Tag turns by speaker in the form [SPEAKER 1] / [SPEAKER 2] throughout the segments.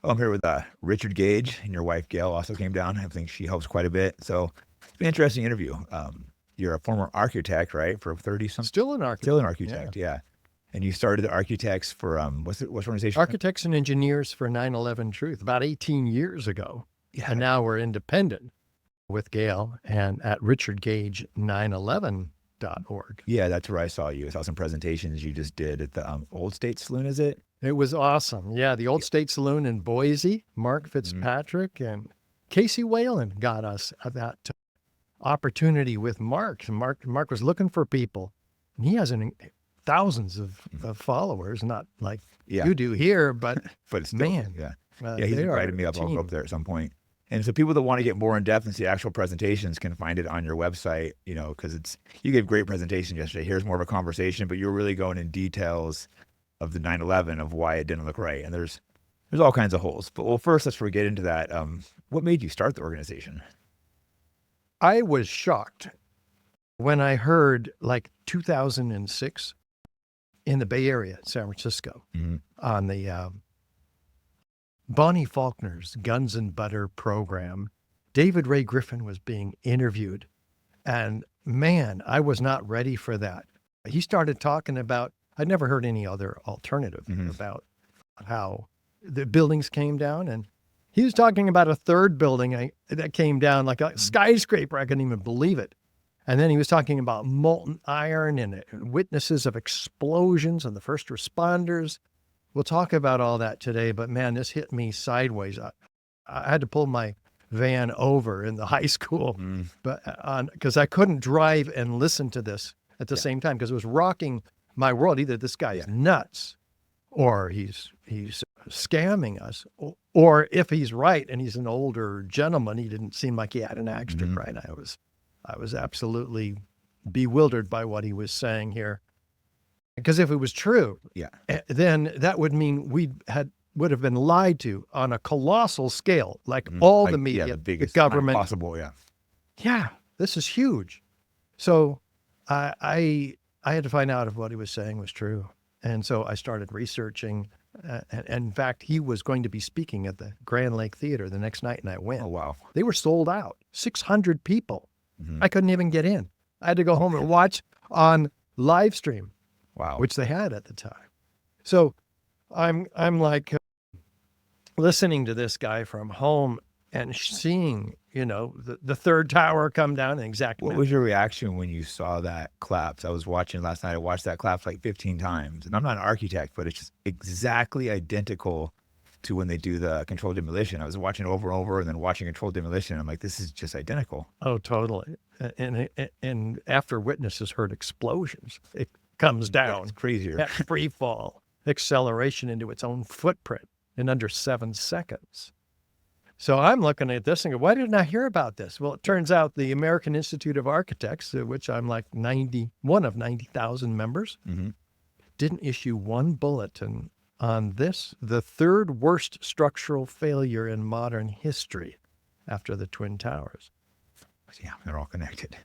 [SPEAKER 1] Oh, I'm here with Richard Gage, and your wife Gail also came down. I think she helps quite a bit. So it's been an interesting interview. You're a former architect, right? For 30 something?
[SPEAKER 2] Still an architect.
[SPEAKER 1] Still an architect, yeah. And you started the architects for, what's the organization?
[SPEAKER 2] Architects and Engineers for 9/11 Truth about 18 years ago. Yeah. And now we're independent with Gail and at richardgage911.org.
[SPEAKER 1] Yeah, that's where I saw you. I saw some presentations you just did at the Old State Saloon, is it?
[SPEAKER 2] It was awesome. Yeah, the Old State Saloon in Boise. Mark Fitzpatrick and Casey Whalen got us that opportunity with Mark. Mark was looking for people, and he has thousands of followers, not like you do here, but
[SPEAKER 1] it's still,
[SPEAKER 2] man.
[SPEAKER 1] Yeah, he's invited me up. I'll go up there at some point. And so people that want to get more in depth and see actual presentations can find it on your website, because you gave a great presentation yesterday. Here's more of a conversation, but you're really going in details of the 9/11 of why it didn't look right. And there's all kinds of holes. But first, let's get into that. What made you start the organization?
[SPEAKER 2] I was shocked when I heard, like 2006 in the Bay Area, San Francisco, on the Bonnie Faulkner's Guns and Butter program, David Ray Griffin was being interviewed. And man, I was not ready for that. He started talking about, I'd never heard any other alternative about how the buildings came down. And he was talking about a third building that came down like a skyscraper. I couldn't even believe it. And then he was talking about molten iron and witnesses of explosions and the first responders. We'll talk about all that today, but man, this hit me sideways. I had to pull my van over in the high school, because I couldn't drive and listen to this at the same time, because it was rocking my world. Either this guy is nuts, or he's scamming us, or if he's right and he's an older gentleman, he didn't seem like he had an axe to grind. I was absolutely bewildered by what he was saying here. Because if it was true, then that would mean would have been lied to on a colossal scale, like all the media,
[SPEAKER 1] the biggest,
[SPEAKER 2] the government
[SPEAKER 1] possible.
[SPEAKER 2] Yeah, this is huge. So I had to find out if what he was saying was true, and so I started researching. And in fact, he was going to be speaking at the Grand Lake Theater the next night, and I went.
[SPEAKER 1] Oh wow!
[SPEAKER 2] They were sold out, 600 people. I couldn't even get in. I had to go home and watch on live stream.
[SPEAKER 1] Wow.
[SPEAKER 2] Which they had at the time. So I'm like listening to this guy from home and seeing, the third tower come down in exact
[SPEAKER 1] What was your reaction when you saw that collapse? I was watching last night. I watched that collapse like 15 times. And I'm not an architect, but it's just exactly identical to when they do the controlled demolition. I was watching over and over and then watching controlled demolition. I'm like, this is just identical.
[SPEAKER 2] Oh, totally. And after witnesses heard explosions, it comes down.
[SPEAKER 1] It's crazier.
[SPEAKER 2] That free fall acceleration into its own footprint in under 7 seconds. So I'm looking at this and go, why didn't I hear about this? Well, it turns out the American Institute of Architects, which I'm like one of 90,000 members, didn't issue one bulletin on this, the third worst structural failure in modern history after the Twin Towers.
[SPEAKER 1] Yeah, they're all connected.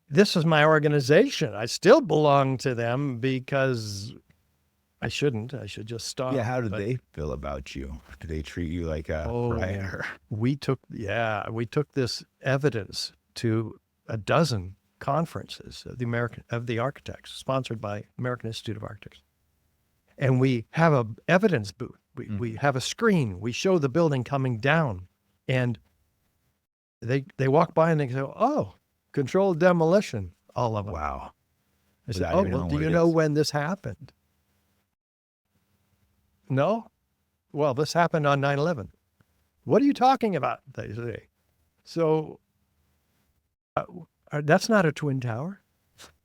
[SPEAKER 2] This is my organization. I still belong to them because I shouldn't. I should just stop.
[SPEAKER 1] Yeah, how did they feel about you? Did they treat you like a pariah?
[SPEAKER 2] We took this evidence to a dozen conferences of the architects, sponsored by American Institute of Architects. And we have a evidence booth. We have a screen. We show the building coming down, and they walk by and they go, "Oh, controlled demolition," all of them.
[SPEAKER 1] Wow.
[SPEAKER 2] I said, "Oh, well, do you know when this happened?" No? Well, this happened on 9/11. What are you talking about? They say. So that's not a twin tower.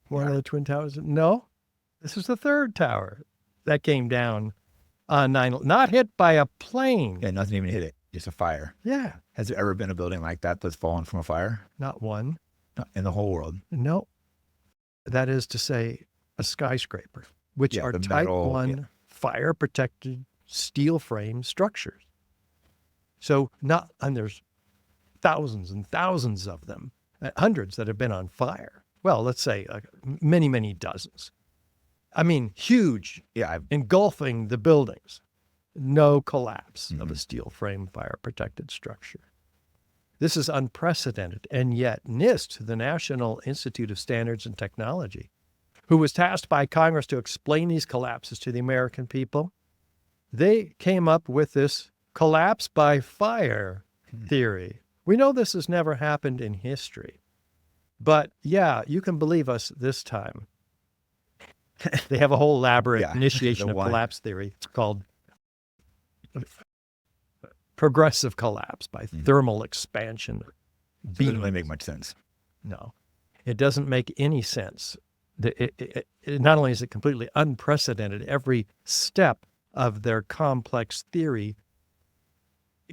[SPEAKER 2] One of the twin towers. No, this is the third tower that came down on 9/11. Not hit by a plane.
[SPEAKER 1] Yeah, nothing even hit it. Just a fire.
[SPEAKER 2] Yeah.
[SPEAKER 1] Has there ever been a building like that that's fallen from a fire?
[SPEAKER 2] Not one.
[SPEAKER 1] Not in the whole world?
[SPEAKER 2] No. That is to say, a skyscraper, which are Type 1 fire-protected steel frame structures. So and there's thousands and thousands of them, hundreds that have been on fire. Well, let's say many, many dozens. I mean, huge, engulfing the buildings. no collapse of a steel frame fire protected structure. This is unprecedented. And yet NIST, the National Institute of Standards and Technology, who was tasked by Congress to explain these collapses to the American people, they came up with this collapse by fire theory. We know this has never happened in history. But yeah, you can believe us this time. They have a whole elaborate initiation of collapse theory. It's called progressive collapse by thermal expansion.
[SPEAKER 1] Doesn't really make much sense.
[SPEAKER 2] No, it doesn't make any sense. Not only is it completely unprecedented, every step of their complex theory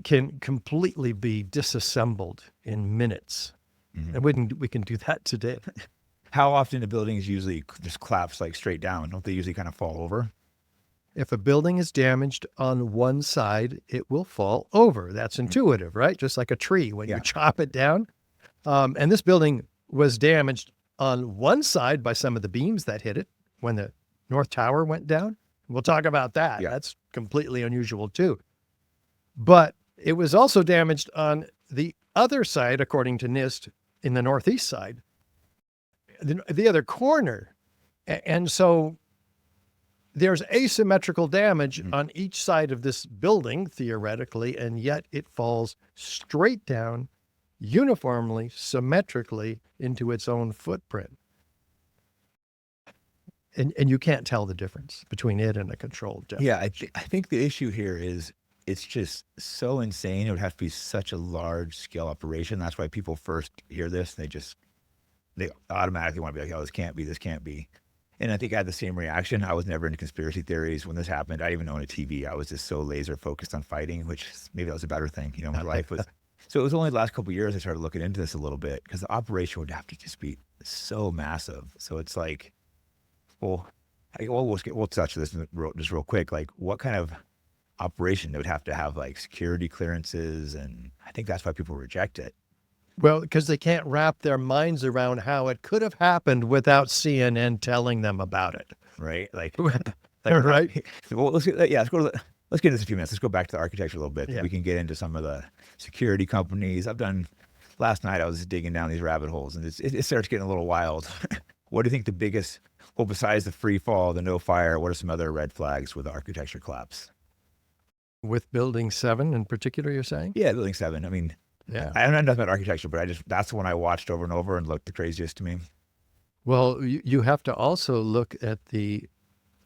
[SPEAKER 2] can completely be disassembled in minutes. And we can do that today.
[SPEAKER 1] How often do buildings usually just collapse like straight down? Don't they usually kind of fall over?
[SPEAKER 2] If a building is damaged on one side, it will fall over. That's intuitive, right? Just like a tree when you chop it down. And this building was damaged on one side by some of the beams that hit it when the North Tower went down. We'll talk about that.
[SPEAKER 1] Yeah.
[SPEAKER 2] That's completely unusual too. But it was also damaged on the other side, according to NIST, in the northeast side, the other corner. And so there's asymmetrical damage on each side of this building, theoretically, and yet it falls straight down, uniformly, symmetrically into its own footprint. And you can't tell the difference between it and a controlled demolition.
[SPEAKER 1] Yeah, I think the issue here is it's just so insane. It would have to be such a large scale operation. That's why people first hear this, they automatically want to be like, oh, this can't be. And I think I had the same reaction. I was never into conspiracy theories when this happened. I didn't even own a TV. I was just so laser focused on fighting, which maybe that was a better thing. You know, my life was. So it was only the last couple of years I started looking into this a little bit because the operation would have to just be so massive. So it's like, we'll touch this just real quick. Like, what kind of operation they would have to have, like security clearances, and I think that's why people reject it.
[SPEAKER 2] Well, because they can't wrap their minds around how it could have happened without CNN telling them about it.
[SPEAKER 1] Right? Like
[SPEAKER 2] right?
[SPEAKER 1] Well, let's get into this in a few minutes. Let's go back to the architecture a little bit.
[SPEAKER 2] Yeah.
[SPEAKER 1] We can get into some of the security companies. Last night I was digging down these rabbit holes, and it starts getting a little wild. What do you think the biggest, well, besides the free fall, the no fire, what are some other red flags with the architecture collapse?
[SPEAKER 2] With Building 7 in particular, you're saying?
[SPEAKER 1] Yeah, Building 7. I mean,
[SPEAKER 2] Yeah.
[SPEAKER 1] I don't know nothing about architecture, but that's the one I watched over and over and looked the craziest to me.
[SPEAKER 2] Well, you have to also look at the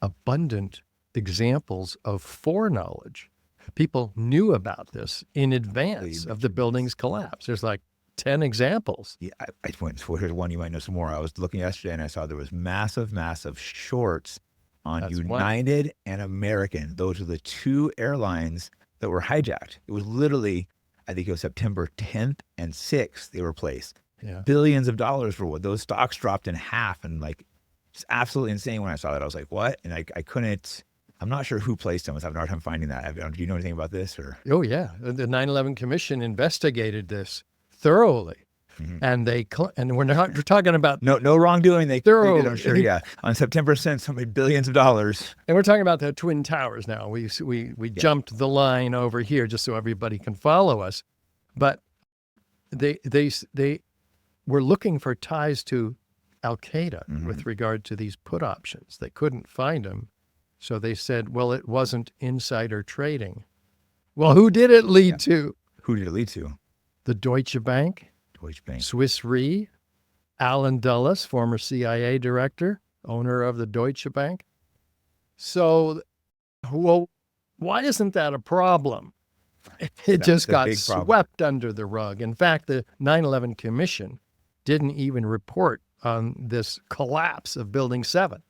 [SPEAKER 2] abundant examples of foreknowledge. People knew about this in advance of the building's collapse. There's like 10 examples.
[SPEAKER 1] Yeah, here's one you might know some more. I was looking yesterday and I saw there was massive shorts on United and American. Those are the two airlines that were hijacked. It was literally, I think it was September 10th and 6th they were placed.
[SPEAKER 2] Yeah.
[SPEAKER 1] Billions of dollars for what? Those stocks dropped in half, and like, it's absolutely insane. When I saw that, I was like, what? And I couldn't, I'm not sure who placed them. I was having a hard time finding that. Do you know anything about this? Or?
[SPEAKER 2] Oh, yeah. The 9/11 Commission investigated this thoroughly. And and we're talking about
[SPEAKER 1] no wrongdoing. They
[SPEAKER 2] thoroughly.
[SPEAKER 1] did, I'm sure. Yeah, on September 10th, so many billions of dollars.
[SPEAKER 2] And we're talking about the Twin Towers now. We jumped the line over here just so everybody can follow us, but they were looking for ties to Al Qaeda with regard to these put options. They couldn't find them, so they said, "Well, it wasn't insider trading." Well, who did it lead to?
[SPEAKER 1] Who did it lead to?
[SPEAKER 2] The Deutsche Bank. Swiss Re, Alan Dulles, former CIA director, owner of the Deutsche Bank. So, well, why isn't that a problem? It just got swept under the rug. In fact, the 9/11 Commission didn't even report on this collapse of Building 7,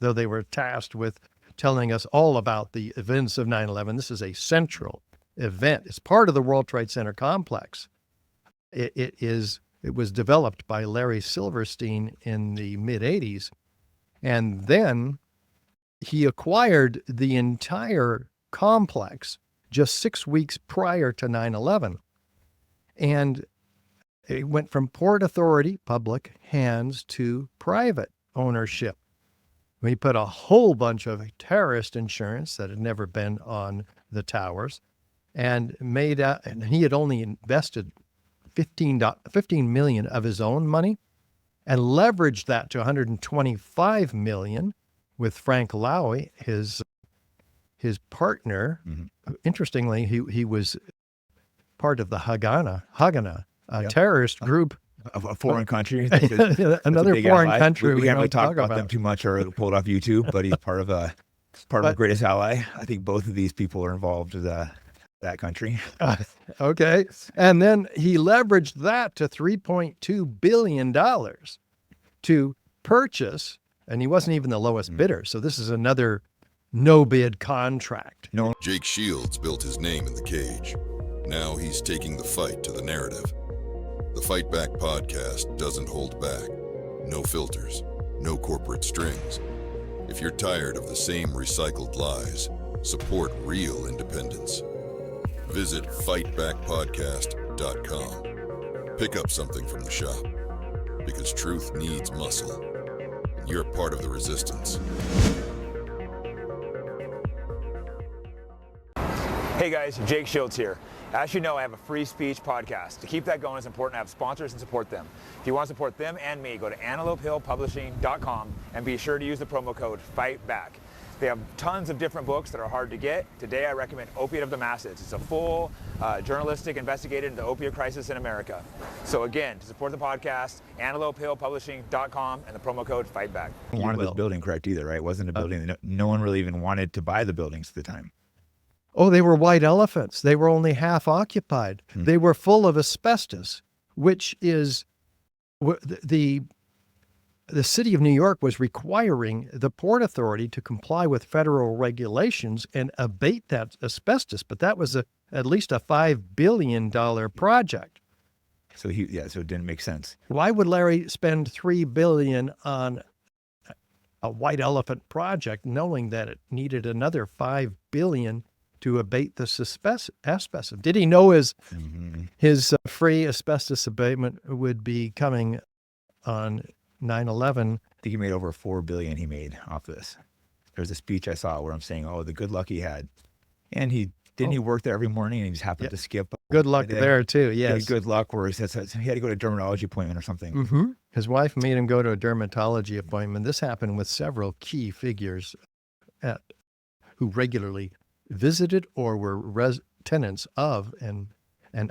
[SPEAKER 2] though they were tasked with telling us all about the events of 9/11. This is a central event. It's part of the World Trade Center complex. It was developed by Larry Silverstein in the mid-'80s, and then he acquired the entire complex just 6 weeks prior to 9/11. And it went from Port Authority, public hands, to private ownership. We put a whole bunch of terrorist insurance that had never been on the towers, and and he had only invested 15 million of his own money, and leveraged that to 125 million with Frank Lowy, his partner.
[SPEAKER 1] Mm-hmm.
[SPEAKER 2] Interestingly, he was part of the Haganah terrorist group.
[SPEAKER 1] A foreign country.
[SPEAKER 2] Another foreign country.
[SPEAKER 1] We can't really talk about them too much or pull it off YouTube, but he's part of the greatest ally. I think both of these people are involved with that country.
[SPEAKER 2] Okay. And then he leveraged that to $3.2 billion to purchase, and he wasn't even the lowest bidder. So this is another no bid contract.
[SPEAKER 1] No.
[SPEAKER 3] Jake Shields built his name in the cage. Now he's taking the fight to the narrative. The Fight Back podcast doesn't hold back. No filters, no corporate strings. If you're tired of the same recycled lies, support real independence. Visit fightbackpodcast.com. Pick up something from the shop, because truth needs muscle. You're part of the resistance.
[SPEAKER 1] Hey guys, Jake Shields here. As you know, I have a free speech podcast. To keep that going, it's important to have sponsors and support them. If you want to support them and me, go to antelopehillpublishing.com and be sure to use the promo code FIGHTBACK. They have tons of different books that are hard to get. Today I recommend Opiate of the Masses. It's a full journalistic investigation into the opiate crisis in America. So again, to support the podcast, antelopehillpublishing.com and the promo code FIGHTBACK. Wanted this building correct either, right? It wasn't a building that no one really even wanted to buy the buildings at the time.
[SPEAKER 2] Oh, they were white elephants. They were only half occupied. They were full of asbestos, which is the city of New York was requiring the Port Authority to comply with federal regulations and abate that asbestos. But that was at least a $5 billion project.
[SPEAKER 1] So so it didn't make sense.
[SPEAKER 2] Why would Larry spend $3 billion on a white elephant project, knowing that it needed another $5 billion to abate the asbestos? Did he know his free asbestos abatement would be coming on 9/11?
[SPEAKER 1] I think he made over $4 billion he made off this. There's a speech I saw where I'm saying, oh, the good luck he had. And he work there every morning and he just happened to skip.
[SPEAKER 2] Good luck there too, yes.
[SPEAKER 1] Good luck where he says he had to go to a dermatology appointment or something.
[SPEAKER 2] His wife made him go to a dermatology appointment. This happened with several key figures who regularly visited or were tenants of and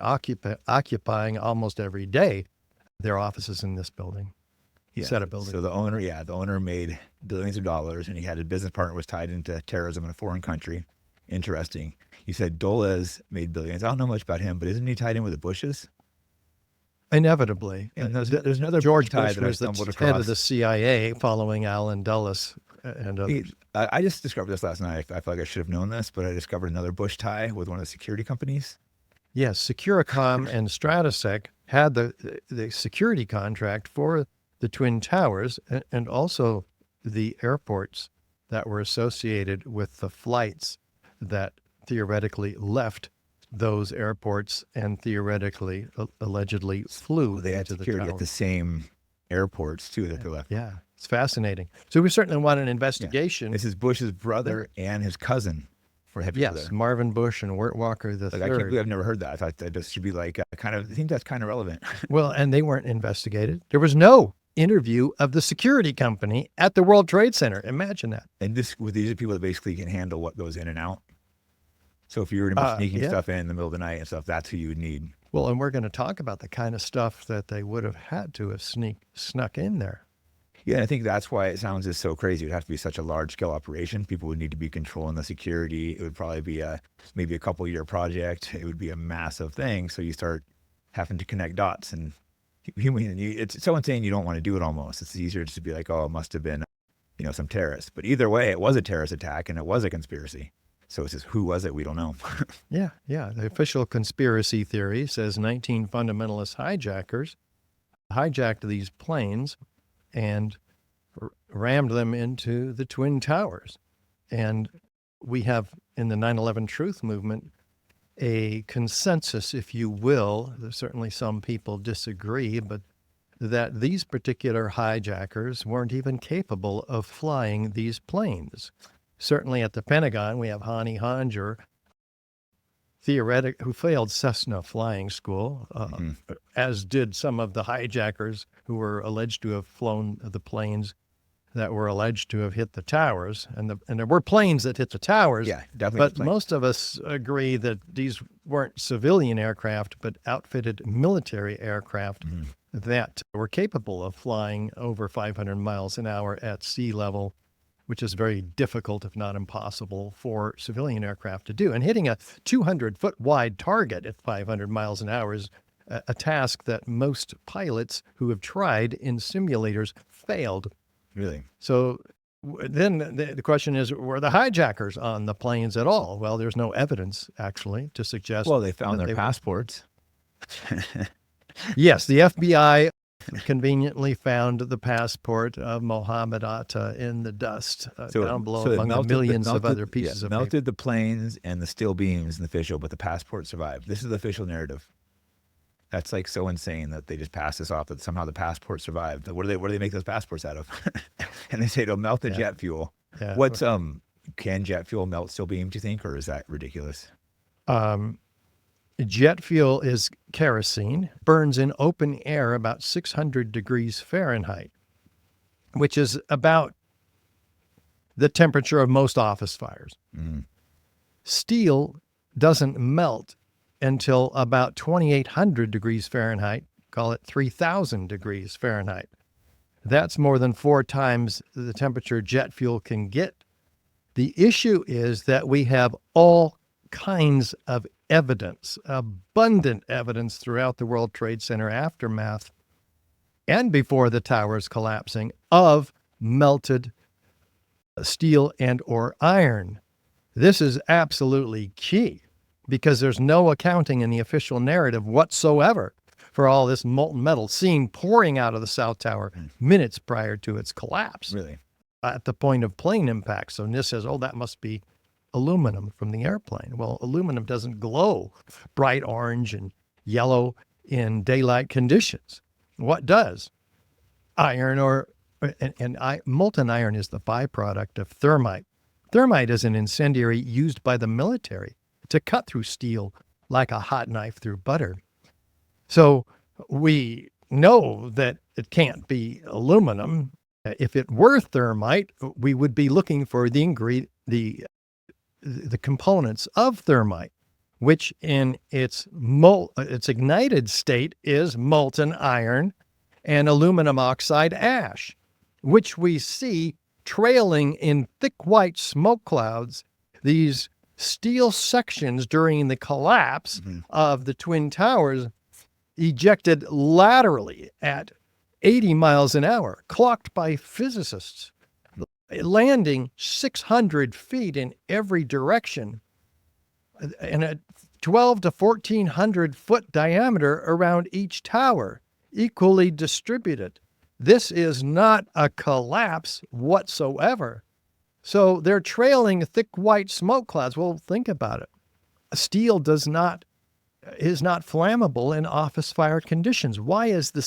[SPEAKER 2] occupying almost every day their offices in this building. Set of buildings.
[SPEAKER 1] So the owner made billions of dollars, and he had a business partner was tied into terrorism in a foreign country. Interesting. You said Dulles made billions. I don't know much about him, but isn't he tied in with the Bushes?
[SPEAKER 2] Inevitably.
[SPEAKER 1] And there's another
[SPEAKER 2] George
[SPEAKER 1] tie
[SPEAKER 2] Bush
[SPEAKER 1] that I
[SPEAKER 2] was the
[SPEAKER 1] stumbled
[SPEAKER 2] head
[SPEAKER 1] across.
[SPEAKER 2] of the CIA following Allen Dulles and others.
[SPEAKER 1] I just discovered this last night. I feel like I should have known this, but I discovered another Bush tie with one of the security companies.
[SPEAKER 2] Yes, Securicom and Stratosec had the security contract for the Twin Towers and also the airports that were associated with the flights that theoretically left those airports and theoretically, allegedly flew
[SPEAKER 1] They had
[SPEAKER 2] into the
[SPEAKER 1] security
[SPEAKER 2] tower.
[SPEAKER 1] at the same airports too that they left.
[SPEAKER 2] Yeah, it's fascinating. So we certainly want an investigation.
[SPEAKER 1] This is Bush's brother and his cousin for heavy.
[SPEAKER 2] Yes, Marvin Bush and Wirt Walker III.
[SPEAKER 1] I can't believe I've never heard that. I thought that just should be like I think that's kind of relevant.
[SPEAKER 2] Well, and they weren't investigated. There was no interview of the security company at the World Trade Center. Imagine that.
[SPEAKER 1] And these are people that basically can handle what goes in and out. So if you were to be sneaking stuff in the middle of the night and stuff, that's who you would need.
[SPEAKER 2] Well, and we're going to talk about the kind of stuff that they would have had to have snuck in there.
[SPEAKER 1] Yeah, and I think that's why it sounds just so crazy. It would have to be such a large-scale operation. People would need to be controlling the security. It would probably be maybe a couple-year project. It would be a massive thing. So you start having to connect dots, and it's so insane you don't want to do it almost. It's easier just to be like, oh, it must have been some terrorist. But either way, it was a terrorist attack, and it was a conspiracy. So it's just, who was it? We don't know.
[SPEAKER 2] Yeah. The official conspiracy theory says 19 fundamentalist hijackers hijacked these planes and rammed them into the Twin Towers. And we have, in the 9/11 Truth Movement, a consensus, if you will. There's certainly some people disagree, but that these particular hijackers weren't even capable of flying these planes. Certainly at the Pentagon, we have Hani Hanjour, who failed Cessna flying school, as did some of the hijackers who were alleged to have flown the planes that were alleged to have hit the towers. And there were planes that hit the towers.
[SPEAKER 1] Yeah, definitely.
[SPEAKER 2] But most of us agree that these weren't civilian aircraft, but outfitted military aircraft that were capable of flying over 500 miles an hour at sea level, which is very difficult, if not impossible, for civilian aircraft to do. And hitting a 200-foot wide target at 500 miles an hour is a task that most pilots who have tried in simulators failed.
[SPEAKER 1] Really?
[SPEAKER 2] So then the question is, were the hijackers on the planes at all? Well, there's no evidence, actually, to suggest.
[SPEAKER 1] Well, they found their passports.
[SPEAKER 2] Yes, the FBI conveniently found the passport of Mohammed Atta in the dust down below among the millions of other pieces of
[SPEAKER 1] melted
[SPEAKER 2] paper.
[SPEAKER 1] the planes and the steel beams in the official, but the passport survived. This is the official narrative. That's like so insane that they just pass this off that somehow the passport survived. What do they make those passports out of? And they say it'll melt the jet fuel.
[SPEAKER 2] Yeah.
[SPEAKER 1] What's can jet fuel melt steel beams, do you think, or is that ridiculous?
[SPEAKER 2] Jet fuel is kerosene, burns in open air about 600 degrees Fahrenheit, which is about the temperature of most office fires. Steel doesn't melt until about 2,800 degrees Fahrenheit, call it 3,000 degrees Fahrenheit. That's more than 4 times the temperature jet fuel can get. The issue is that we have all kinds of evidence, abundant evidence throughout the World Trade Center aftermath and before the towers collapsing of melted steel and or iron. This is absolutely key because there's no accounting in the official narrative whatsoever for all this molten metal seen pouring out of the South Tower minutes prior to its collapse.
[SPEAKER 1] Really?
[SPEAKER 2] At the point of plane impact. So NIST says, oh, that must be aluminum from the airplane. Well, aluminum doesn't glow bright orange and yellow in daylight conditions. What does? Iron molten iron is the byproduct of thermite. Thermite is an incendiary used by the military to cut through steel like a hot knife through butter. So we know that it can't be aluminum. If it were thermite, we would be looking for the components of thermite, which in its ignited state is molten iron and aluminum oxide ash, which we see trailing in thick white smoke clouds. These steel sections during the collapse of the Twin Towers ejected laterally at 80 miles an hour, clocked by physicists, landing 600 feet in every direction and a 12 to 1,400 foot diameter around each tower, equally distributed. This is not a collapse whatsoever. So they're trailing thick white smoke clouds. Well, think about it. Steel is not flammable in office fire conditions. Why is the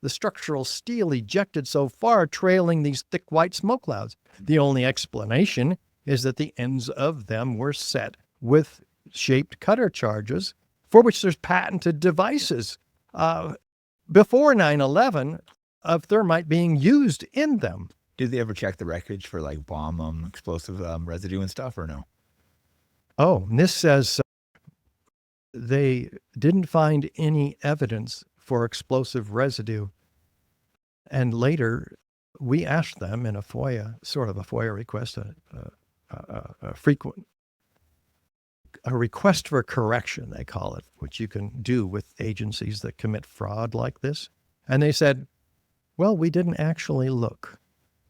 [SPEAKER 2] structural steel ejected so far, trailing these thick white smoke clouds? The only explanation is that the ends of them were set with shaped cutter charges, for which there's patented devices before 9/11 of thermite being used in them.
[SPEAKER 1] Did they ever check the wreckage for like bomb explosive residue and stuff, or no?
[SPEAKER 2] Oh, NIST says they didn't find any evidence for explosive residue. And later, we asked them in a FOIA request, a request for correction, they call it, which you can do with agencies that commit fraud like this. And they said, well, we didn't actually look.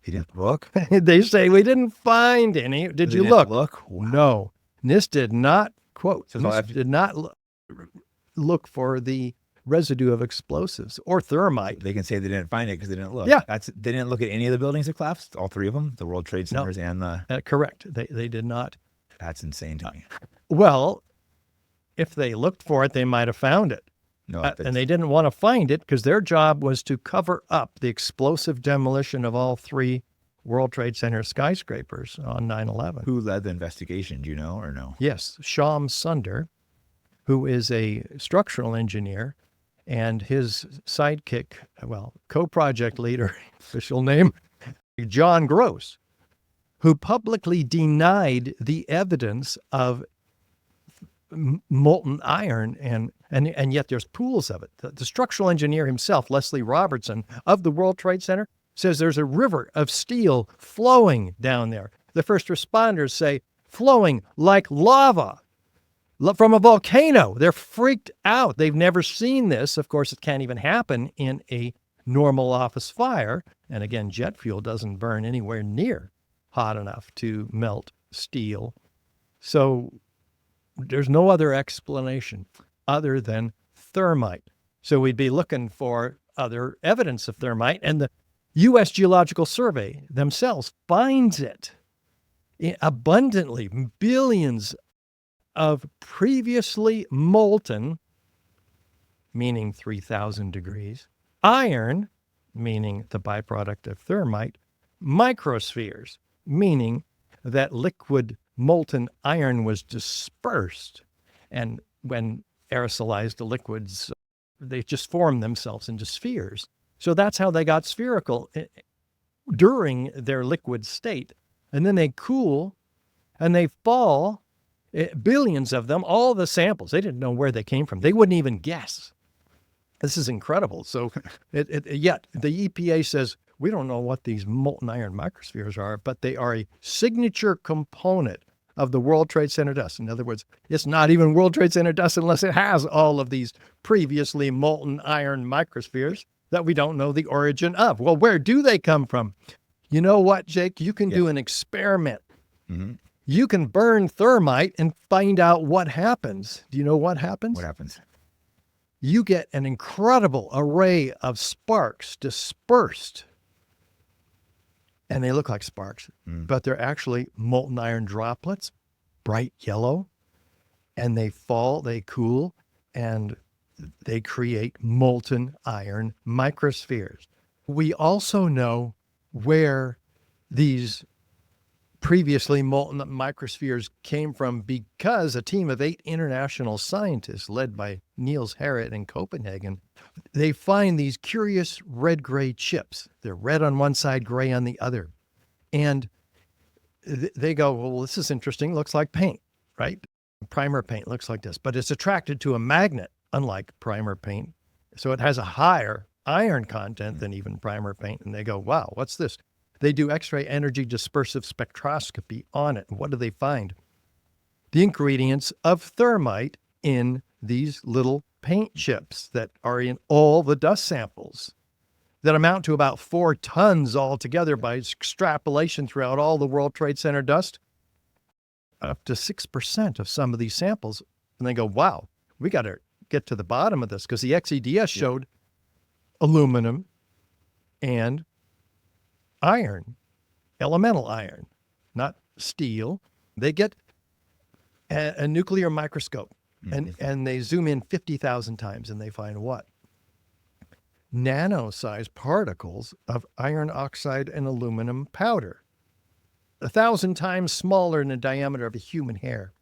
[SPEAKER 1] You didn't look?
[SPEAKER 2] They say, we didn't find any. Did you look?
[SPEAKER 1] Wow.
[SPEAKER 2] No. NIST did not, quote,
[SPEAKER 1] So
[SPEAKER 2] NIST did not look for the residue of explosives or thermite.
[SPEAKER 1] They can say they didn't find it because they didn't look.
[SPEAKER 2] Yeah.
[SPEAKER 1] They didn't look at any of the buildings that collapsed, all 3 of them, the World Trade Centers and the...
[SPEAKER 2] Correct. They did not.
[SPEAKER 1] That's insane to me.
[SPEAKER 2] Well, if they looked for it, they might have found it.
[SPEAKER 1] No,
[SPEAKER 2] And they didn't want to find it because their job was to cover up the explosive demolition of all 3 World Trade Center skyscrapers on 9/11.
[SPEAKER 1] Who led the investigation? Do you know or no?
[SPEAKER 2] Yes, Sham Sunder, who is a structural engineer, and his sidekick, well, co-project leader, official name, John Gross, who publicly denied the evidence of molten iron, and yet there's pools of it. The structural engineer himself, Leslie Robertson, of the World Trade Center, says there's a river of steel flowing down there. The first responders say flowing like lava from a volcano. They're freaked out. They've never seen this. Of course, it can't even happen in a normal office fire. And again, jet fuel doesn't burn anywhere near hot enough to melt steel. So there's no other explanation other than thermite. So we'd be looking for other evidence of thermite, and the U.S. Geological Survey themselves finds it abundantly, billions of previously molten, meaning 3,000 degrees, iron, meaning the byproduct of thermite, microspheres, meaning that liquid molten iron was dispersed. And when aerosolized liquids, they just form themselves into spheres. So that's how they got spherical during their liquid state. And then they cool and they fall, billions of them, all the samples. They didn't know where they came from. They wouldn't even guess. This is incredible. So yet the EPA says, we don't know what these molten iron microspheres are, but they are a signature component of the World Trade Center dust. In other words, it's not even World Trade Center dust unless it has all of these previously molten iron microspheres that we don't know the origin of. Well, where do they come from? You know what, Jake? You can do an experiment.
[SPEAKER 1] Mm-hmm.
[SPEAKER 2] You can burn thermite and find out what happens. Do you know what happens?
[SPEAKER 1] What happens?
[SPEAKER 2] You get an incredible array of sparks dispersed. And they look like sparks, but they're actually molten iron droplets, bright yellow, and they fall, they cool, and they create molten iron microspheres. We also know where these previously molten microspheres came from because a team of 8 international scientists led by Niels Harrit in Copenhagen, they find these curious red-gray chips. They're red on one side, gray on the other. And they go, well, this is interesting. Looks like paint, right? Primer paint looks like this, but it's attracted to a magnet, unlike primer paint. So it has a higher iron content than even primer paint. And they go, wow, what's this? They do X-ray energy dispersive spectroscopy on it. And what do they find? The ingredients of thermite in these little paint chips that are in all the dust samples that amount to about 4 tons altogether by extrapolation throughout all the World Trade Center dust, up to 6% of some of these samples. And they go, wow, we got to get to the bottom of this, because the XEDS showed aluminum and iron, elemental iron, not steel. They get a nuclear microscope and they zoom in 50,000 times and they find what? Nano-sized particles of iron oxide and aluminum powder, 1,000 times smaller than the diameter of a human hair.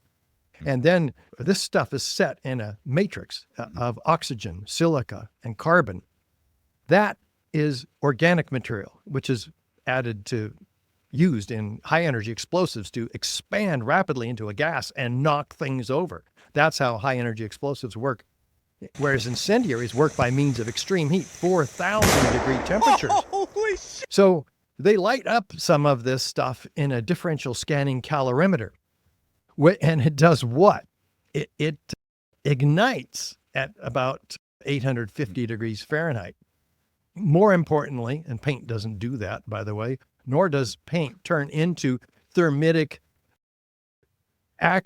[SPEAKER 2] And then this stuff is set in a matrix of oxygen, silica, and carbon. That is organic material, which is used in high-energy explosives to expand rapidly into a gas and knock things over. That's how high-energy explosives work. Whereas incendiaries work by means of extreme heat, 4,000-degree temperatures.
[SPEAKER 4] Holy shit!
[SPEAKER 2] So they light up some of this stuff in a differential scanning calorimeter. And it does what? It ignites at about 850 degrees Fahrenheit. More importantly, and paint doesn't do that, by the way, nor does paint turn into thermitic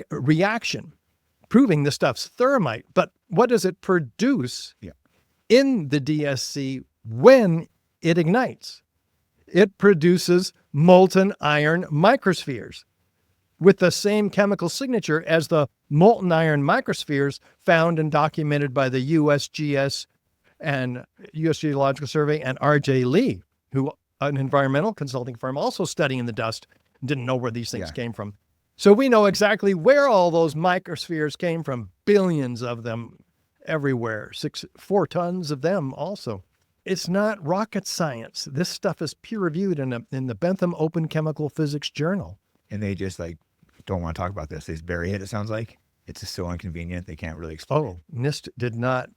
[SPEAKER 2] reaction, proving the stuff's thermite. But what does it produce in the DSC when it ignites? It produces molten iron microspheres with the same chemical signature as the molten iron microspheres found and documented by the USGS and U.S. Geological Survey and R.J. Lee, who an environmental consulting firm also studying the dust, didn't know where these things
[SPEAKER 1] Yeah.
[SPEAKER 2] came from. So we know exactly where all those microspheres came from, billions of them everywhere, 4 tons of them also. It's not rocket science. This stuff is peer-reviewed in the Bentham Open Chemical Physics Journal.
[SPEAKER 1] And they just like don't want to talk about this. They just bury it, it sounds like. It's just so inconvenient. They can't really explain it.
[SPEAKER 2] Oh, NIST did not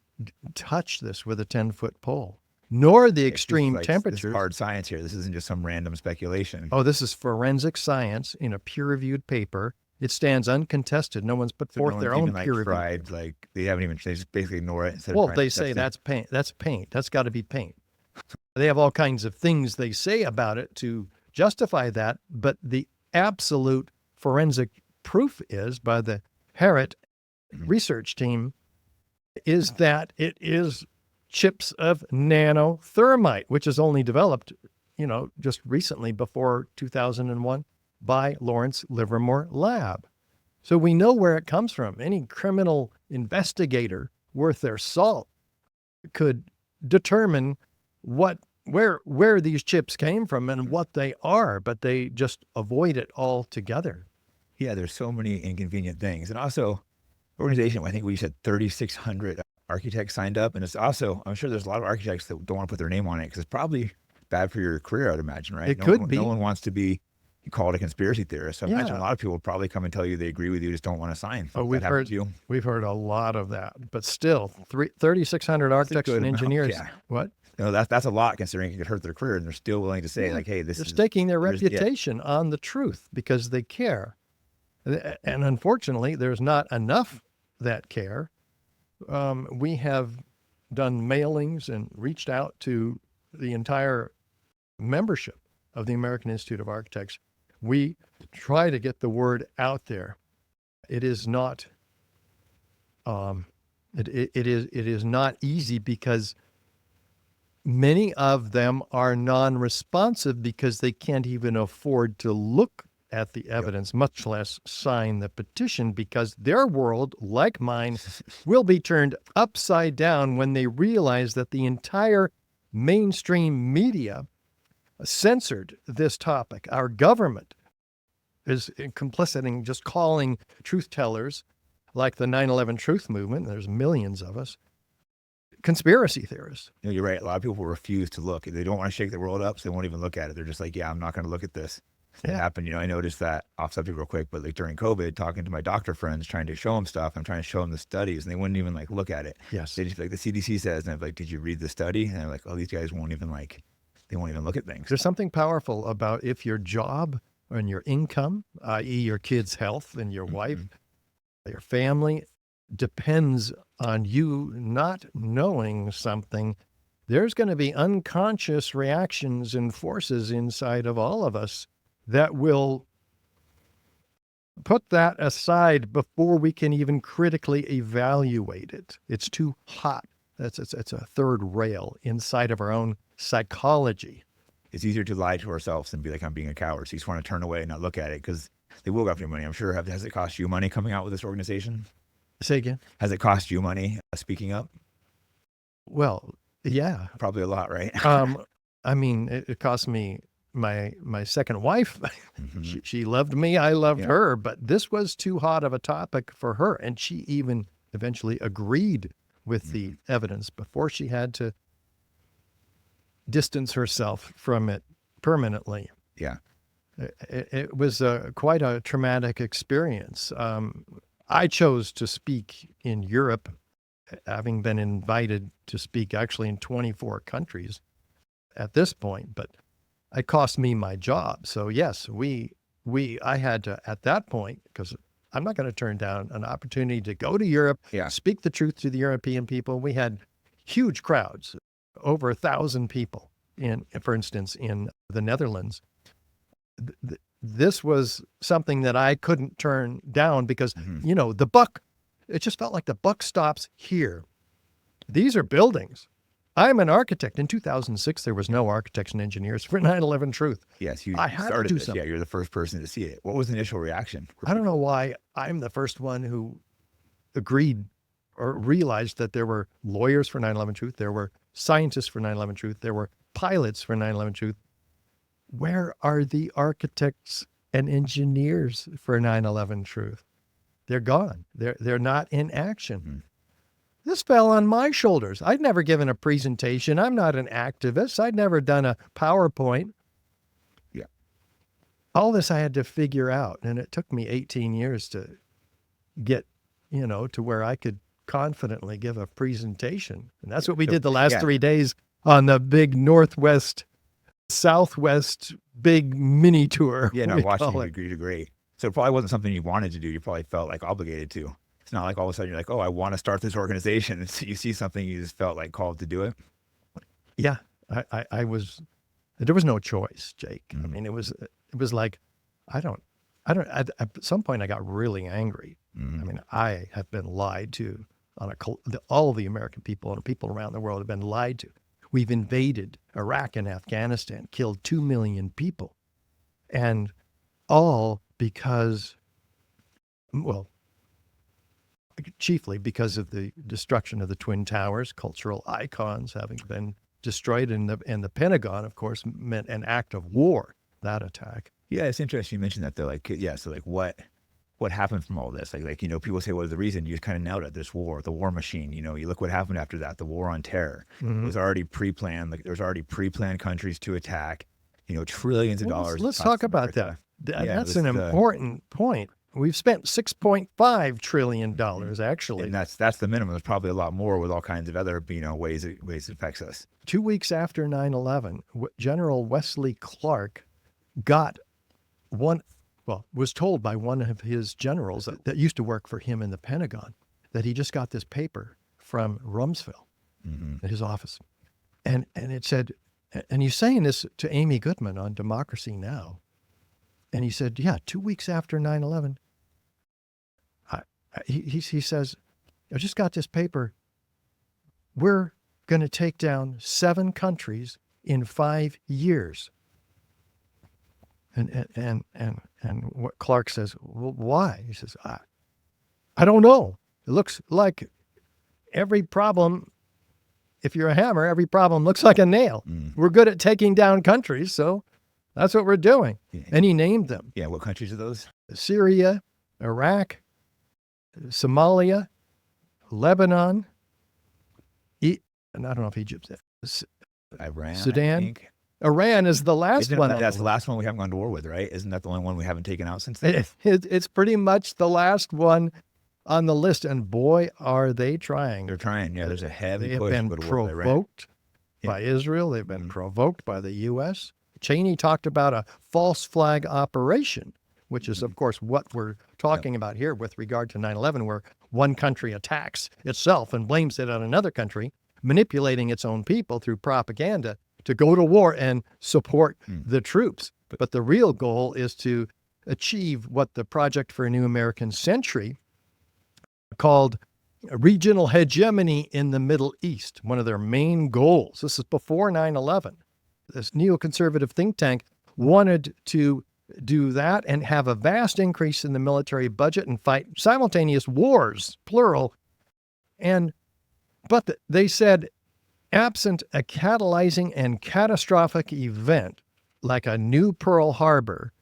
[SPEAKER 2] touch this with a 10-foot pole, nor the extreme
[SPEAKER 1] This
[SPEAKER 2] temperatures.
[SPEAKER 1] is hard science here. This isn't just some random speculation.
[SPEAKER 2] Oh, this is forensic science in a peer-reviewed paper. It stands uncontested. No one's put
[SPEAKER 1] So
[SPEAKER 2] forth
[SPEAKER 1] no
[SPEAKER 2] their
[SPEAKER 1] one's
[SPEAKER 2] own
[SPEAKER 1] even, like,
[SPEAKER 2] peer review.
[SPEAKER 1] tried, like they haven't even. They just basically ignore it. Instead of
[SPEAKER 2] Well,
[SPEAKER 1] trying
[SPEAKER 2] they
[SPEAKER 1] to
[SPEAKER 2] say
[SPEAKER 1] test
[SPEAKER 2] that's paint. That's paint. That's got to be paint. They have all kinds of things they say about it to justify that, but the absolute forensic proof is by the Harrod research team is that it is chips of nano thermite, which is only developed, just recently before 2001 by Lawrence Livermore Lab. So we know where it comes from. Any criminal investigator worth their salt could determine where these chips came from and what they are, but they just avoid it altogether.
[SPEAKER 1] Yeah, there's so many inconvenient things. And also, organization, I think we said 3,600 architects signed up. And it's also, I'm sure there's a lot of architects that don't want to put their name on it because it's probably bad for your career, I'd imagine, right?
[SPEAKER 2] It could be.
[SPEAKER 1] No one wants to be called a conspiracy theorist. So I imagine
[SPEAKER 2] Yeah.
[SPEAKER 1] a lot of people will probably come and tell you they agree with you, just don't want to sign.
[SPEAKER 2] Oh,
[SPEAKER 1] That happened to you?
[SPEAKER 2] we've heard a lot of that, but still, 3,600 architects
[SPEAKER 1] good
[SPEAKER 2] and
[SPEAKER 1] amount,
[SPEAKER 2] engineers.
[SPEAKER 1] yeah.
[SPEAKER 2] What?
[SPEAKER 1] No, that's a lot considering it could hurt their career, and they're still willing to say, like, hey, this
[SPEAKER 2] They're
[SPEAKER 1] is
[SPEAKER 2] staking their
[SPEAKER 1] there's- yeah.
[SPEAKER 2] reputation on the truth because they care. And unfortunately, there's not enough that care. We have done mailings and reached out to the entire membership of the American Institute of Architects. We try to get the word out there. It is not. It is not easy because many of them are non-responsive because they can't even afford to look at the evidence, much less sign the petition, because their world, like mine, will be turned upside down when they realize that the entire mainstream media censored this topic. Our government is complicit in just calling truth tellers, like the 9/11 truth movement, there's millions of us, conspiracy theorists.
[SPEAKER 1] You're right. A lot of people refuse to look. They don't want to shake the world up, so they won't even look at it. They're just like, yeah, I'm not going to look at this. It
[SPEAKER 2] Yeah.
[SPEAKER 1] happened. I noticed that off subject real quick, but like during COVID, talking to my doctor friends, trying to show them stuff, I'm trying to show them the studies, and they wouldn't even like look at it.
[SPEAKER 2] Yes.
[SPEAKER 1] They just like the CDC says, and I'm like, did you read the study? And I'm like, oh, these guys won't even they won't even look at things.
[SPEAKER 2] There's something powerful about if your job and your income, i.e. your kids' health and your wife, your family, depends on you not knowing something, there's going to be unconscious reactions and forces inside of all of us that will put that aside before we can even critically evaluate it. It's too hot. It's a third rail inside of our own psychology.
[SPEAKER 1] It's easier to lie to ourselves than be like, I'm being a coward. So you just want to turn away and not look at it because they will go after your money. I'm sure. Has it cost you money coming out with this organization?
[SPEAKER 2] Say again?
[SPEAKER 1] Has it cost you money speaking up?
[SPEAKER 2] Well, yeah.
[SPEAKER 1] Probably a lot, right?
[SPEAKER 2] I mean, it cost me my second wife.
[SPEAKER 1] Mhm.
[SPEAKER 2] She loved me. I loved
[SPEAKER 1] Yeah.
[SPEAKER 2] her, but this was too hot of a topic for her. And she even eventually agreed with the evidence before she had to distance herself from it permanently.
[SPEAKER 1] Yeah.
[SPEAKER 2] It was quite a traumatic experience. I chose to speak in Europe, having been invited to speak actually in 24 countries at this point, but it cost me my job. So yes, I had to, at that point, because I'm not going to turn down an opportunity to go to Europe,
[SPEAKER 1] Yeah.
[SPEAKER 2] speak the truth to the European people. We had huge crowds, over 1,000 people for instance, in the Netherlands. This was something that I couldn't turn down because, the buck, it just felt like the buck stops here. These are buildings. I'm an architect. In 2006, there was no architects and engineers for 9/11 Truth.
[SPEAKER 1] Yes, you
[SPEAKER 2] I had to
[SPEAKER 1] started
[SPEAKER 2] do
[SPEAKER 1] this.
[SPEAKER 2] something.
[SPEAKER 1] Yeah, you're the first person to see it. What was the initial reaction?
[SPEAKER 2] I don't know why I'm the first one who agreed or realized that there were lawyers for 9/11 Truth. There were scientists for 9/11 Truth. There were pilots for 9/11 Truth. where are the architects and engineers for 9/11 truth? They're gone. They're not in action.
[SPEAKER 1] Mm-hmm.
[SPEAKER 2] This fell on my shoulders. I'd never given a presentation. I'm not an activist. I'd never done a PowerPoint.
[SPEAKER 1] Yeah.
[SPEAKER 2] All this I had to figure out. And it took me 18 years to get, to where I could confidently give a presentation. And that's what we did the last 3 days on the big Southwest big mini tour.
[SPEAKER 1] Yeah, no, watching you agree to great. So it probably wasn't something you wanted to do. You probably felt like obligated to. It's not like all of a sudden you're like, oh, I want to start this organization. And so you see something, you just felt like called to do it.
[SPEAKER 2] Yeah, I was, there was no choice, Jake.
[SPEAKER 1] Mm-hmm.
[SPEAKER 2] I mean, it was like, at some point I got really angry.
[SPEAKER 1] Mm-hmm.
[SPEAKER 2] I mean, I have been lied to all of the American people and people around the world have been lied to. We've invaded Iraq and Afghanistan, killed 2 million people, and all because, well, chiefly because of the destruction of the Twin Towers, cultural icons having been destroyed, and the Pentagon, of course, meant an act of war, that attack.
[SPEAKER 1] Yeah, it's interesting you mentioned that though. Like, yeah, so like what happened from all this? Like people say, what was the reason? You just kind of nailed it. This war, the war machine. You look what happened after that. The war on terror.
[SPEAKER 2] Mm-hmm.
[SPEAKER 1] It was already pre-planned. Like there's already pre-planned countries to attack. Trillions of dollars.
[SPEAKER 2] Let's talk about that. That's an important point. We've spent $6.5 trillion, actually.
[SPEAKER 1] And that's the minimum. There's probably a lot more with all kinds of other, ways it affects us.
[SPEAKER 2] 2 weeks after 9/11, General Wesley Clark was told by one of his generals that used to work for him in the Pentagon that he just got this paper from Rumsfeld at his office. And it said, and he's saying this to Amy Goodman on Democracy Now! And he said, yeah, 2 weeks after 9/11, he says, I just got this paper. We're going to take down 7 countries in 5 years. And what Clark says, well, why? He says, I don't know. It looks like every problem, if you're a hammer, every problem looks like a nail. We're good at taking down countries, so that's what we're doing. Yeah. And he named them.
[SPEAKER 1] Yeah, what countries are those?
[SPEAKER 2] Syria, Iraq, Somalia, Lebanon, and I don't know if Egypt's
[SPEAKER 1] Iran,
[SPEAKER 2] Sudan.
[SPEAKER 1] I think.
[SPEAKER 2] Iran is the last one.
[SPEAKER 1] That's the last one we haven't gone to war with, right? Isn't that the only one we haven't taken out since then?
[SPEAKER 2] It's pretty much the last one on the list, and boy, are they trying.
[SPEAKER 1] They're trying. Yeah, there's a heavy
[SPEAKER 2] push. They have been provoked by Israel. They've been provoked by the U.S. Cheney talked about a false flag operation, which is, of course, what we're talking about here with regard to 9/11, where one country attacks itself and blames it on another country, manipulating its own people through propaganda to go to war and support the troops. But the real goal is to achieve what the Project for a New American Century called regional hegemony in the Middle East, one of their main goals. This is before 9/11. This neoconservative think tank wanted to do that and have a vast increase in the military budget and fight simultaneous wars, plural. But they said, absent a catalyzing and catastrophic event like a new Pearl Harbor,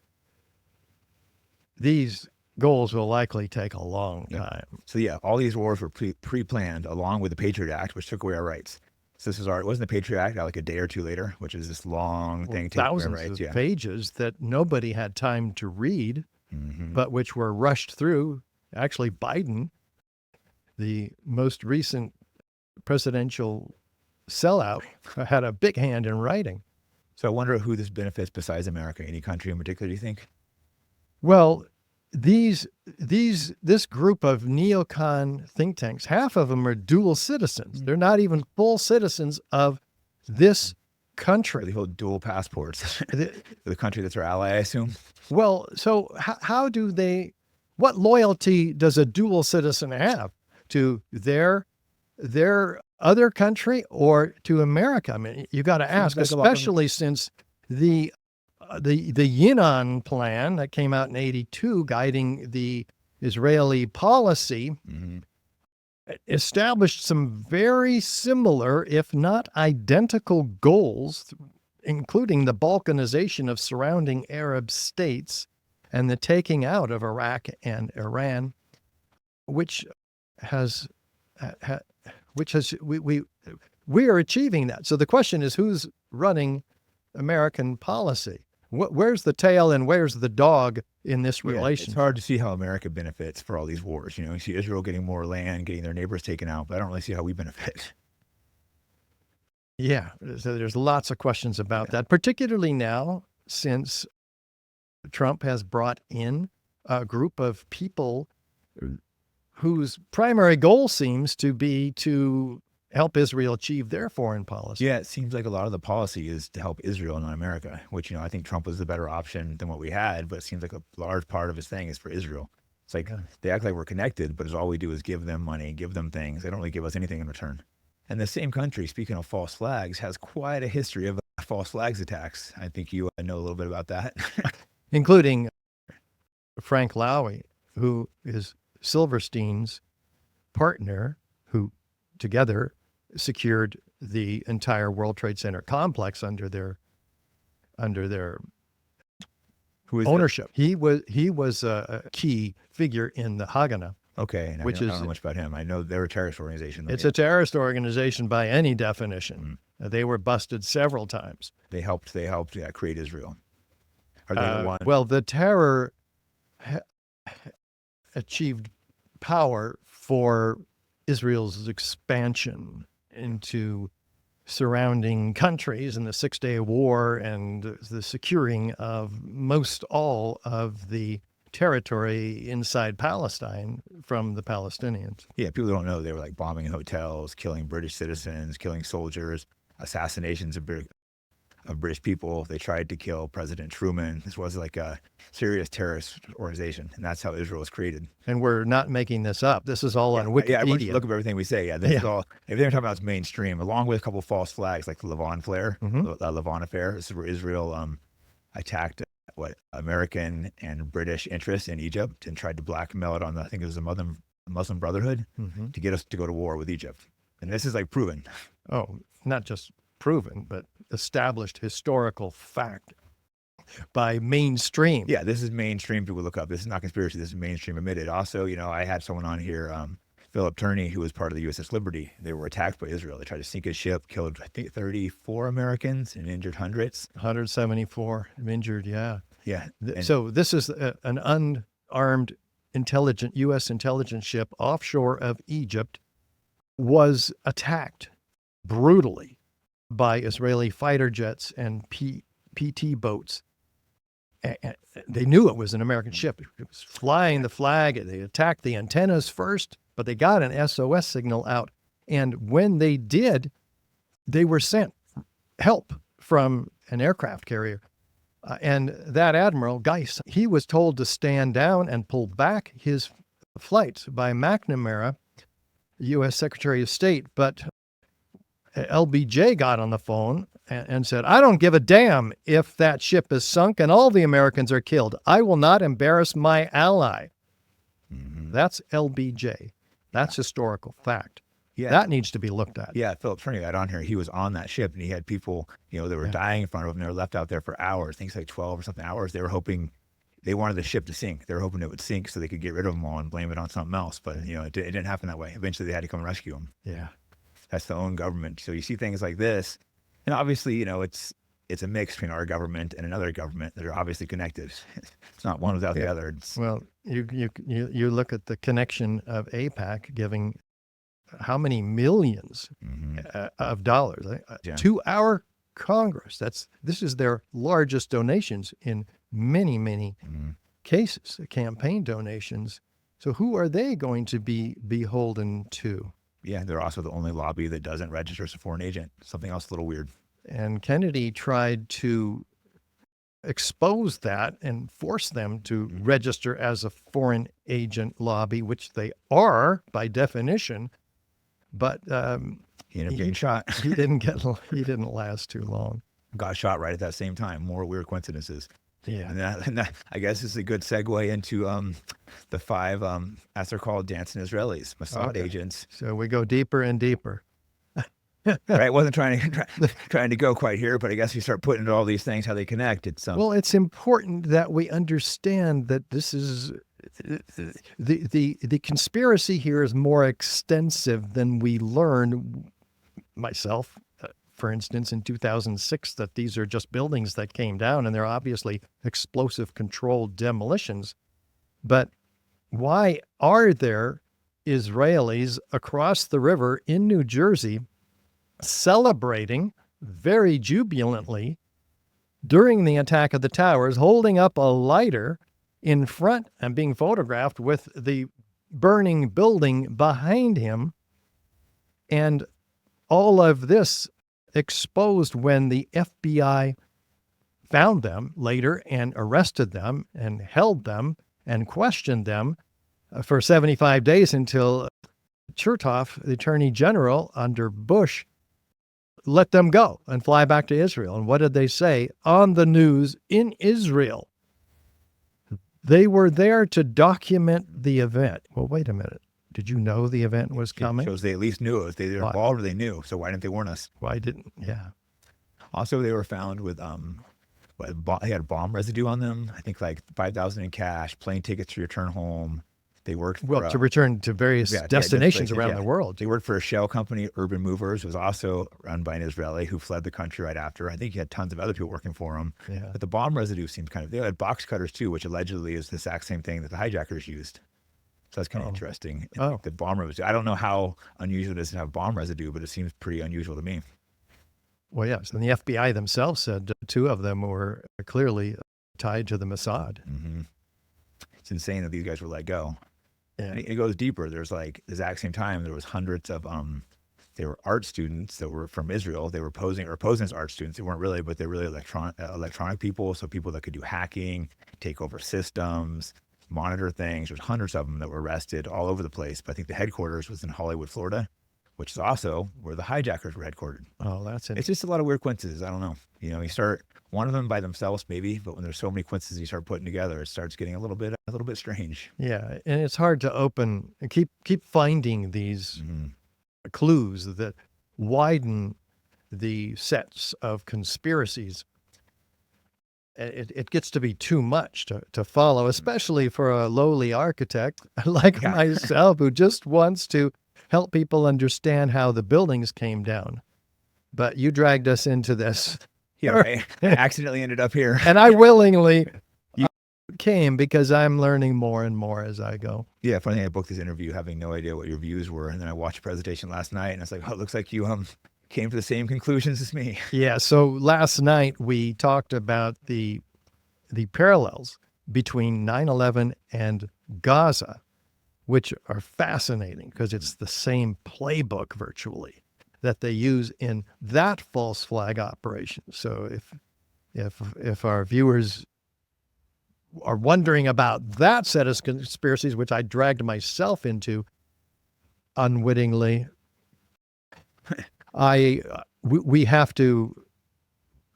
[SPEAKER 2] these goals will likely take a long time.
[SPEAKER 1] So yeah, all these wars were pre-planned along with the Patriot Act, which took away our rights. So this is wasn't the Patriot Act like a day or two later, which is this long thing.
[SPEAKER 2] Thousands of pages that nobody had time to read, but which were rushed through. Actually, Biden, the most recent presidential sellout, had a big hand in writing.
[SPEAKER 1] So I wonder who this benefits besides America. Any country in particular, do you think?
[SPEAKER 2] Well, this group of neocon think tanks, half of them are dual citizens. They're not even full citizens of this country.
[SPEAKER 1] They hold dual passports. The country that's our ally, I assume.
[SPEAKER 2] Well, so what loyalty does a dual citizen have to their other country or to America? I mean, you got to ask, especially since the Yinon plan that came out in 1982, guiding the Israeli policy, established some very similar, if not identical, goals including the balkanization of surrounding Arab states and the taking out of Iraq and Iran, which has we are achieving that. So the question is, who's running American policy? Where's the tail and where's the dog in this relationship?
[SPEAKER 1] It's hard to see how America benefits for all these wars. You see Israel getting more land, getting their neighbors taken out, but I don't really see how we benefit.
[SPEAKER 2] Yeah, so there's lots of questions about that, particularly now since Trump has brought in a group of people whose primary goal seems to be to help Israel achieve their foreign policy.
[SPEAKER 1] Yeah, it seems like a lot of the policy is to help Israel, not America, which, I think Trump was the better option than what we had, but it seems like a large part of his thing is for Israel. It's like they act like we're connected, but all we do is give them money, give them things. They don't really give us anything in return. And the same country, speaking of false flags, has quite a history of false flags attacks. I think you know a little bit about that.
[SPEAKER 2] Including Frank Lowy, who is Silverstein's partner, who together secured the entire World Trade Center complex under their ownership. He was a key figure in the Haganah.
[SPEAKER 1] Okay, I don't know much about him. I know they're a terrorist organization.
[SPEAKER 2] It's a terrorist organization by any definition. They were busted several times.
[SPEAKER 1] They helped create Israel. Are they the one?
[SPEAKER 2] Well, the terror achieved power for Israel's expansion into surrounding countries in the Six-Day War and the securing of most all of the territory inside Palestine from the Palestinians.
[SPEAKER 1] Yeah, people don't know they were like bombing hotels, killing British citizens, killing soldiers, assassinations of British people. They tried to kill President Truman. This was like a serious terrorist organization, and that's how Israel was created.
[SPEAKER 2] And we're not making this up. This is all on Wikipedia.
[SPEAKER 1] Yeah, look at everything we say. Yeah, this is all. Everything we're talking about is mainstream, along with a couple of false flags like the Levant flare, the Levant affair. This is where Israel attacked American and British interests in Egypt and tried to blackmail it on I think it was the Muslim Brotherhood to get us to go to war with Egypt. And this is like proven.
[SPEAKER 2] Oh, not just proven, but established historical fact by mainstream.
[SPEAKER 1] Yeah, this is mainstream. People look up. This is not conspiracy. This is mainstream admitted. Also, I had someone on here, Philip Turney, who was part of the USS Liberty. They were attacked by Israel. They tried to sink his ship, killed, I think, 34 Americans and injured hundreds.
[SPEAKER 2] 174 injured, yeah.
[SPEAKER 1] Yeah.
[SPEAKER 2] So this is an unarmed U.S. intelligence ship offshore of Egypt was attacked brutally by Israeli fighter jets and PT boats. And they knew it was an American ship. It was flying the flag. They attacked the antennas first, but they got an SOS signal out. And when they did, they were sent help from an aircraft carrier. And that Admiral Geis, he was told to stand down and pull back his flights by McNamara, U.S. Secretary of State. But LBJ got on the phone and said, I don't give a damn if that ship is sunk and all the Americans are killed. I will not embarrass my ally. That's LBJ. That's historical fact. Yeah. That needs to be looked at.
[SPEAKER 1] Yeah, Philip Turney got on here. He was on that ship, and he had people, that were dying in front of him. They were left out there for hours, things like 12 or something hours. They wanted the ship to sink. They were hoping it would sink so they could get rid of them all and blame it on something else. But, it didn't happen that way. Eventually, they had to come and rescue them.
[SPEAKER 2] Yeah.
[SPEAKER 1] That's the own government. So you see things like this, and obviously, it's a mix between our government and another government that are obviously connected. It's not one without the other.
[SPEAKER 2] Well, you look at the connection of AIPAC giving how many millions of dollars to our Congress. This is their largest donations in many cases, campaign donations. So who are they going to be beholden to?
[SPEAKER 1] Yeah, they're also the only lobby that doesn't register as a foreign agent. Something else a little weird.
[SPEAKER 2] And Kennedy tried to expose that and force them to register as a foreign agent lobby, which they are by definition. But
[SPEAKER 1] he ended up getting shot.
[SPEAKER 2] He didn't last too long.
[SPEAKER 1] Got shot right at that same time. More weird coincidences.
[SPEAKER 2] Yeah,
[SPEAKER 1] and that I guess is a good segue into the five, as they're called, dancing Israelis, Mossad agents.
[SPEAKER 2] So we go deeper and deeper.
[SPEAKER 1] Right? Wasn't trying to go quite here, but I guess you start putting all these things, how they connect. It's
[SPEAKER 2] Well, it's important that we understand that this is the conspiracy here is more extensive than we learned. Myself, for instance, in 2006, that these are just buildings that came down, and they're obviously explosive controlled demolitions. But why are there Israelis across the river in New Jersey celebrating very jubilantly during the attack of the towers, holding up a lighter in front and being photographed with the burning building behind him? And all of this exposed when the FBI found them later and arrested them and held them and questioned them for 75 days until Chertoff, the Attorney General under Bush, let them go and fly back to Israel. And what did they say on the news in Israel? They were there to document the event. Well, wait a minute. Did you know the event was coming?
[SPEAKER 1] It shows they at least knew it. Was they either involved or they knew. So why didn't they warn us?
[SPEAKER 2] Why didn't? Yeah.
[SPEAKER 1] Also, they were found with they had bomb residue on them. I think like $5,000 in cash, plane tickets to return home. They worked for,
[SPEAKER 2] to return to various destinations around the world.
[SPEAKER 1] They worked for a shell company, Urban Movers. It was also run by an Israeli who fled the country right after. I think he had tons of other people working for him.
[SPEAKER 2] Yeah.
[SPEAKER 1] But the bomb residue seemed they had box cutters too, which allegedly is the exact same thing that the hijackers used. So that's kind of interesting. The bomb residue. I don't know how unusual it is to have bomb residue, but it seems pretty unusual to me.
[SPEAKER 2] Well, yes. And the FBI themselves said 2 of them were clearly tied to the Mossad.
[SPEAKER 1] Mm-hmm. It's insane that these guys were let go.
[SPEAKER 2] Yeah.
[SPEAKER 1] It goes deeper. There's like the exact same time, there was hundreds of, they were art students that were from Israel. They were posing as art students. They weren't really, but they're really electronic people. So people that could do hacking, take over systems, monitor things. There's hundreds of them that were arrested all over the place. But I think the headquarters was in Hollywood, Florida, which is also where the hijackers were headquartered.
[SPEAKER 2] Oh, that's it.
[SPEAKER 1] It's just a lot of weird coincidences. I don't know. You start one of them by themselves, maybe, but when there's so many coincidences you start putting together, it starts getting a little bit strange.
[SPEAKER 2] Yeah, and it's hard to open and keep finding these clues that widen the sets of conspiracies. It gets to be too much to follow, especially for a lowly architect like myself, who just wants to help people understand how the buildings came down. But you dragged us into this.
[SPEAKER 1] Yeah, right. I accidentally ended up here.
[SPEAKER 2] And I willingly came because I'm learning more and more as I go.
[SPEAKER 1] Yeah, funny thing, I booked this interview having no idea what your views were. And then I watched a presentation last night and I was like, oh, it looks like you came to the same conclusions as me.
[SPEAKER 2] Yeah, so last night we talked about the parallels between 9/11 and Gaza, which are fascinating because it's the same playbook virtually that they use in that false flag operation. So if our viewers are wondering about that set of conspiracies, which I dragged myself into unwittingly, we have to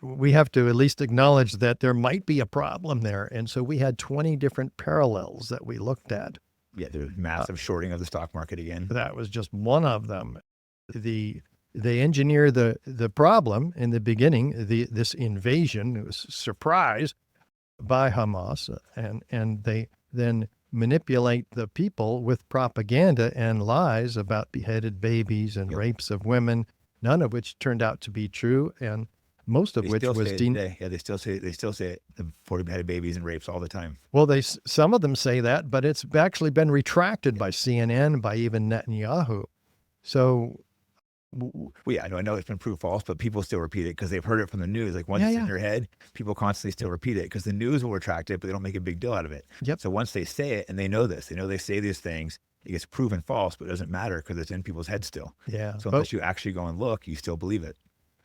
[SPEAKER 2] at least acknowledge that there might be a problem there. And so we had 20 different parallels that we looked at.
[SPEAKER 1] Yeah, there's massive shorting of the stock market again.
[SPEAKER 2] That was just one of them. They engineer the problem in the beginning, this invasion. It was a surprise by Hamas, and they then manipulate the people with propaganda and lies about beheaded babies and rapes of women, none of which turned out to be true, and most of which was
[SPEAKER 1] they still say it, the 40 beheaded babies and rapes all the time.
[SPEAKER 2] Well, some of them say that, but it's actually been retracted by CNN, by even Netanyahu. So.
[SPEAKER 1] Well, yeah, I know it's been proved false, but people still repeat it because they've heard it from the news. Like once it's in your head, people constantly still repeat it because the news will retract it, but they don't make a big deal out of it.
[SPEAKER 2] Yep.
[SPEAKER 1] So once they say it, and they know this, they say these things, it gets proven false, but it doesn't matter because it's in people's heads still.
[SPEAKER 2] Yeah.
[SPEAKER 1] So unless you actually go and look, you still believe it.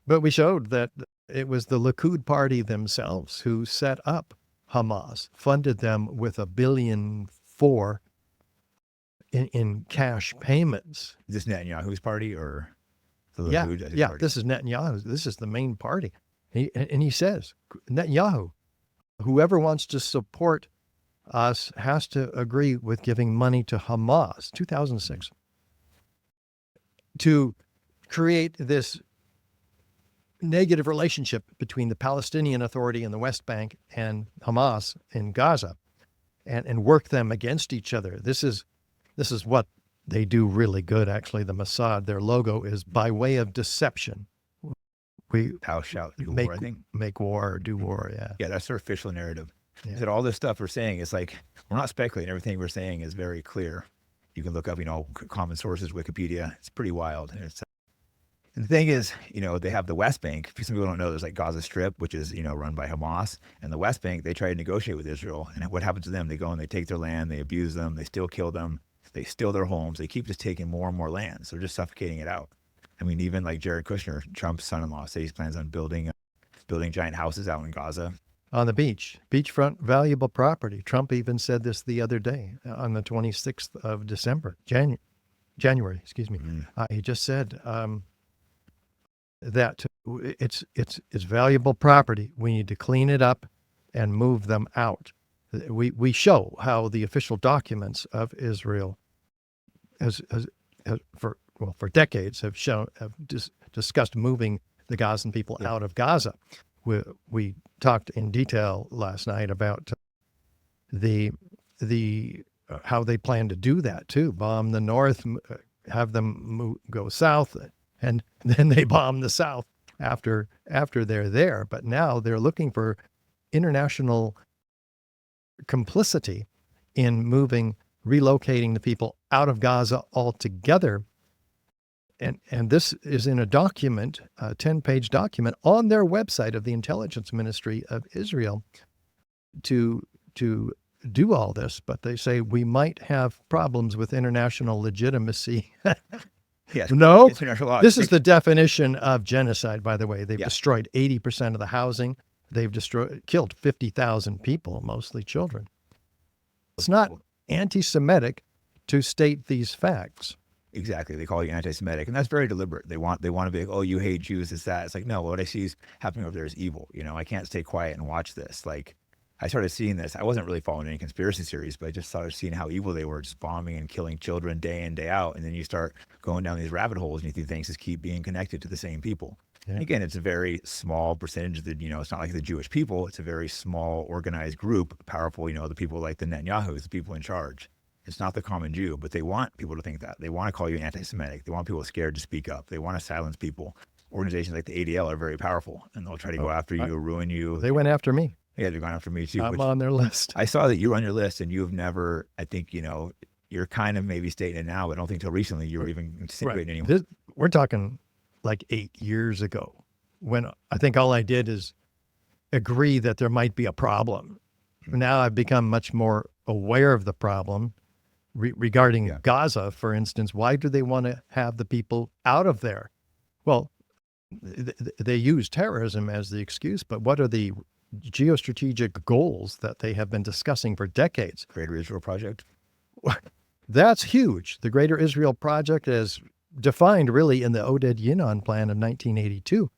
[SPEAKER 2] But we showed that it was the Likud party themselves who set up Hamas, funded them with $1.4 billion in cash payments.
[SPEAKER 1] Is this Netanyahu's party or?
[SPEAKER 2] Yeah, this is Netanyahu. This is the main party. He says, Netanyahu, whoever wants to support us has to agree with giving money to Hamas, 2006, to create this negative relationship between the Palestinian Authority in the West Bank and Hamas in Gaza, and work them against each other. This is what they do really good, actually. The Mossad, their logo is by way of deception. We
[SPEAKER 1] Thou shalt do
[SPEAKER 2] make
[SPEAKER 1] war, I think.
[SPEAKER 2] make war or do war. Yeah.
[SPEAKER 1] Yeah, that's their official narrative.
[SPEAKER 2] Yeah.
[SPEAKER 1] That all this stuff we're saying is like, we're not speculating. Everything we're saying is very clear. You can look up, common sources, Wikipedia. It's pretty wild. And the thing is, they have the West Bank. Some people don't know there's like Gaza Strip, which is, run by Hamas. And the West Bank, they try to negotiate with Israel. And what happens to them? They go and they take their land, they abuse them, they still kill them, they steal their homes. They keep just taking more and more land. So they're just suffocating it out. I mean, even like Jared Kushner, Trump's son-in-law, says he plans on building giant houses out in Gaza.
[SPEAKER 2] On the beachfront, valuable property. Trump even said this the other day on the 26th of December, January, excuse me. He just said that it's valuable property. We need to clean it up and move them out. We show how the official documents of Israel for decades have discussed moving the Gazan people out of Gaza. We talked in detail last night about the how they plan to do that too. Bomb the north, have them go south, and then they bomb the south after they're there. But now they're looking for international complicity in relocating the people out of Gaza altogether. And this is in a document, a 10-page document on their website of the Intelligence Ministry of Israel to do all this. But they say we might have problems with international legitimacy.
[SPEAKER 1] Yes,
[SPEAKER 2] no,
[SPEAKER 1] international law.
[SPEAKER 2] This is the definition of genocide, by the way. They've destroyed 80% of the housing. They've killed 50,000 people, mostly children. It's not anti-Semitic to state these facts.
[SPEAKER 1] Exactly. They call you anti-Semitic, and that's very deliberate. They want to be like, oh, you hate Jews, it's that. It's like, no, what I see is happening over there is evil. I can't stay quiet and watch this. Like, I started seeing this. I wasn't really following any conspiracy theories, but I just started seeing how evil they were, just bombing and killing children day in, day out. And then you start going down these rabbit holes, and you think things just keep being connected to the same people. Yeah. And again, it's a very small percentage of it's not like the Jewish people. It's a very small, organized group, powerful, the people like the Netanyahus, the people in charge. It's not the common Jew, but they want people to think that. They want to call you anti-Semitic. They want people scared to speak up. They want to silence people. Organizations like the ADL are very powerful, and they'll try to go after you, ruin you.
[SPEAKER 2] They went after me.
[SPEAKER 1] Yeah, they're going after me too.
[SPEAKER 2] I'm on their list.
[SPEAKER 1] I saw that you're on your list, and you've never, I think, you're kind of maybe stating it now, but I don't think until recently you were even insinuating anymore.
[SPEAKER 2] We're talking like 8 years ago, when I think all I did is agree that there might be a problem. Now I've become much more aware of the problem. Regarding Gaza, for instance, why do they want to have the people out of there? Well, they use terrorism as the excuse, but what are the geostrategic goals that they have been discussing for decades?
[SPEAKER 1] Greater Israel Project.
[SPEAKER 2] That's huge. The Greater Israel Project is defined really in the Oded Yinon Plan of 1982,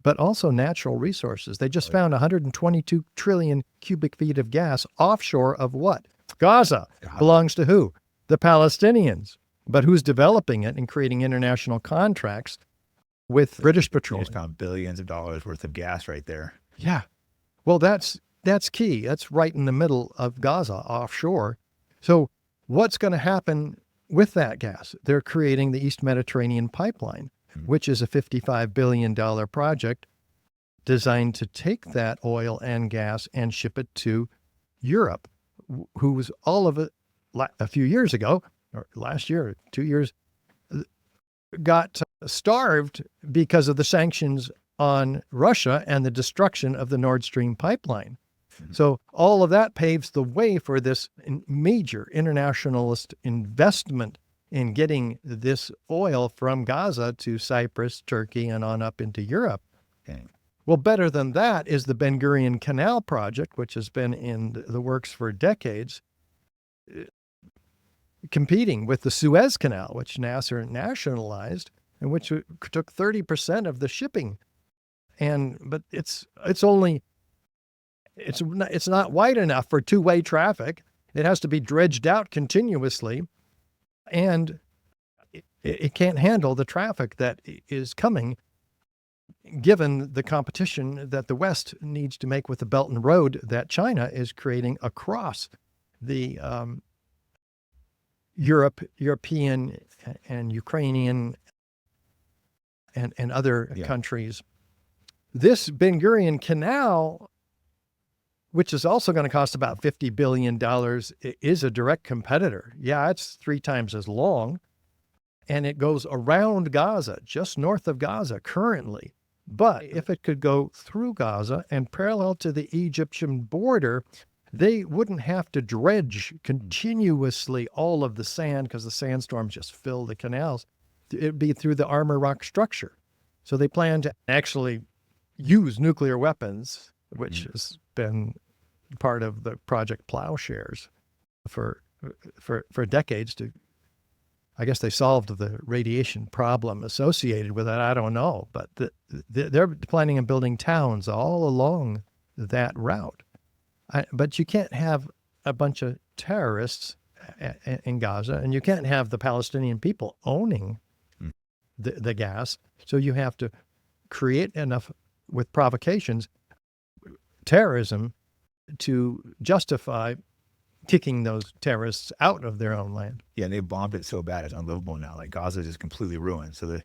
[SPEAKER 2] but also natural resources. They just found 122 trillion cubic feet of gas offshore of what? Gaza. Belongs to who? The Palestinians. But who's developing it and creating international contracts with British Petroleum?
[SPEAKER 1] They just found billions of dollars worth of gas right there.
[SPEAKER 2] Yeah. Well, that's key. That's right in the middle of Gaza, offshore. So what's going to happen with that gas? They're creating the East Mediterranean Pipeline, which is a $55 billion project designed to take that oil and gas and ship it to Europe, who was all of it a few years ago, or last year, 2 years, got starved because of the sanctions on Russia and the destruction of the Nord Stream pipeline. So all of that paves the way for this major internationalist investment in getting this oil from Gaza to Cyprus, Turkey, and on up into Europe.
[SPEAKER 1] Okay.
[SPEAKER 2] Well, better than that is the Ben Gurion Canal project, which has been in the works for decades, competing with the Suez Canal, which Nasser nationalized, and which took 30% of the shipping. But it's not wide enough for two-way traffic. It has to be dredged out continuously. And It can't handle the traffic that is coming, given the competition that the West needs to make with the Belt and Road that China is creating across the European and Ukrainian and other countries. This Ben Gurion Canal, which is also going to cost about $50 billion, is a direct competitor. Yeah, it's 3 times as long, and it goes around Gaza, just north of Gaza currently. But if it could go through Gaza and parallel to the Egyptian border, they wouldn't have to dredge continuously all of the sand because the sandstorms just fill the canals. It'd be through the armor rock structure. So they plan to actually use nuclear weapons, which has been part of the Project Plowshares for decades. I guess they solved the radiation problem associated with it. I don't know, but they're planning on building towns all along that route. But you can't have a bunch of terrorists in Gaza, and you can't have the Palestinian people owning the gas. So you have to create enough, with provocations, terrorism to justify kicking those terrorists out of their own land.
[SPEAKER 1] Yeah, and they bombed it so bad it's unlivable now. Like Gaza is just completely ruined. So they're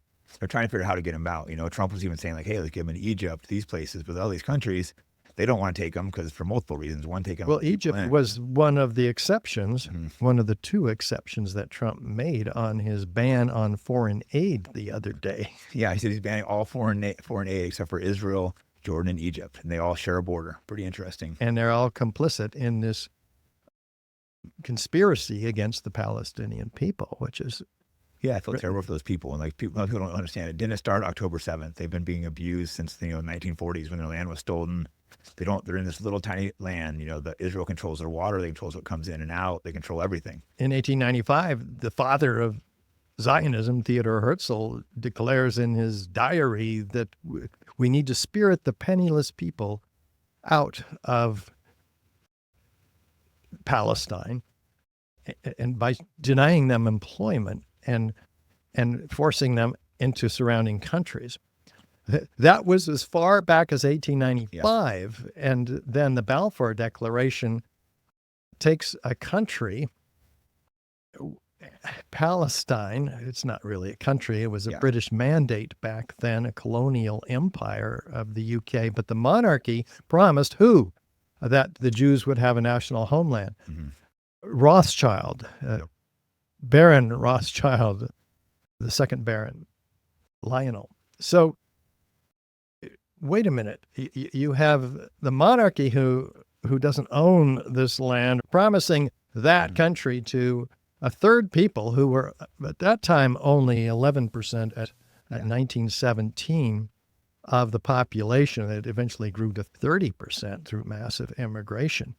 [SPEAKER 1] trying to figure out how to get them out. You know, Trump was even saying like, hey, let's get them in Egypt, these places, but all these countries, they don't want to take them because for multiple reasons. One, take them.
[SPEAKER 2] Well, Egypt was one of the exceptions, one of the 2 exceptions that Trump made on his ban on foreign aid the other day.
[SPEAKER 1] Yeah, he said he's banning all foreign aid except for Israel, Jordan, and Egypt, and they all share a border. Pretty interesting.
[SPEAKER 2] And they're all complicit in this conspiracy against the Palestinian people, which is...
[SPEAKER 1] Yeah, I feel terrible for those people. And like people don't understand, it didn't start October 7th. They've been being abused since the 1940s when their land was stolen. They're in this little tiny land. Israel controls their water, they control what comes in and out, they control everything.
[SPEAKER 2] In 1895, the father of Zionism, Theodor Herzl, declares in his diary that we need to spirit the penniless people out of Palestine, and by denying them employment and forcing them into surrounding countries. That was as far back as 1895. Yeah. And then the Balfour Declaration takes a country, Palestine. It's not really a country. It was a British mandate back then, a colonial empire of the UK. But the monarchy promised who? That the Jews would have a national homeland. Rothschild, Baron Rothschild, the second Baron, Lionel. So wait a minute. You have the monarchy who doesn't own this land promising that country to a third people who were at that time only 11% at 1917 of the population. It eventually grew to 30% through massive immigration.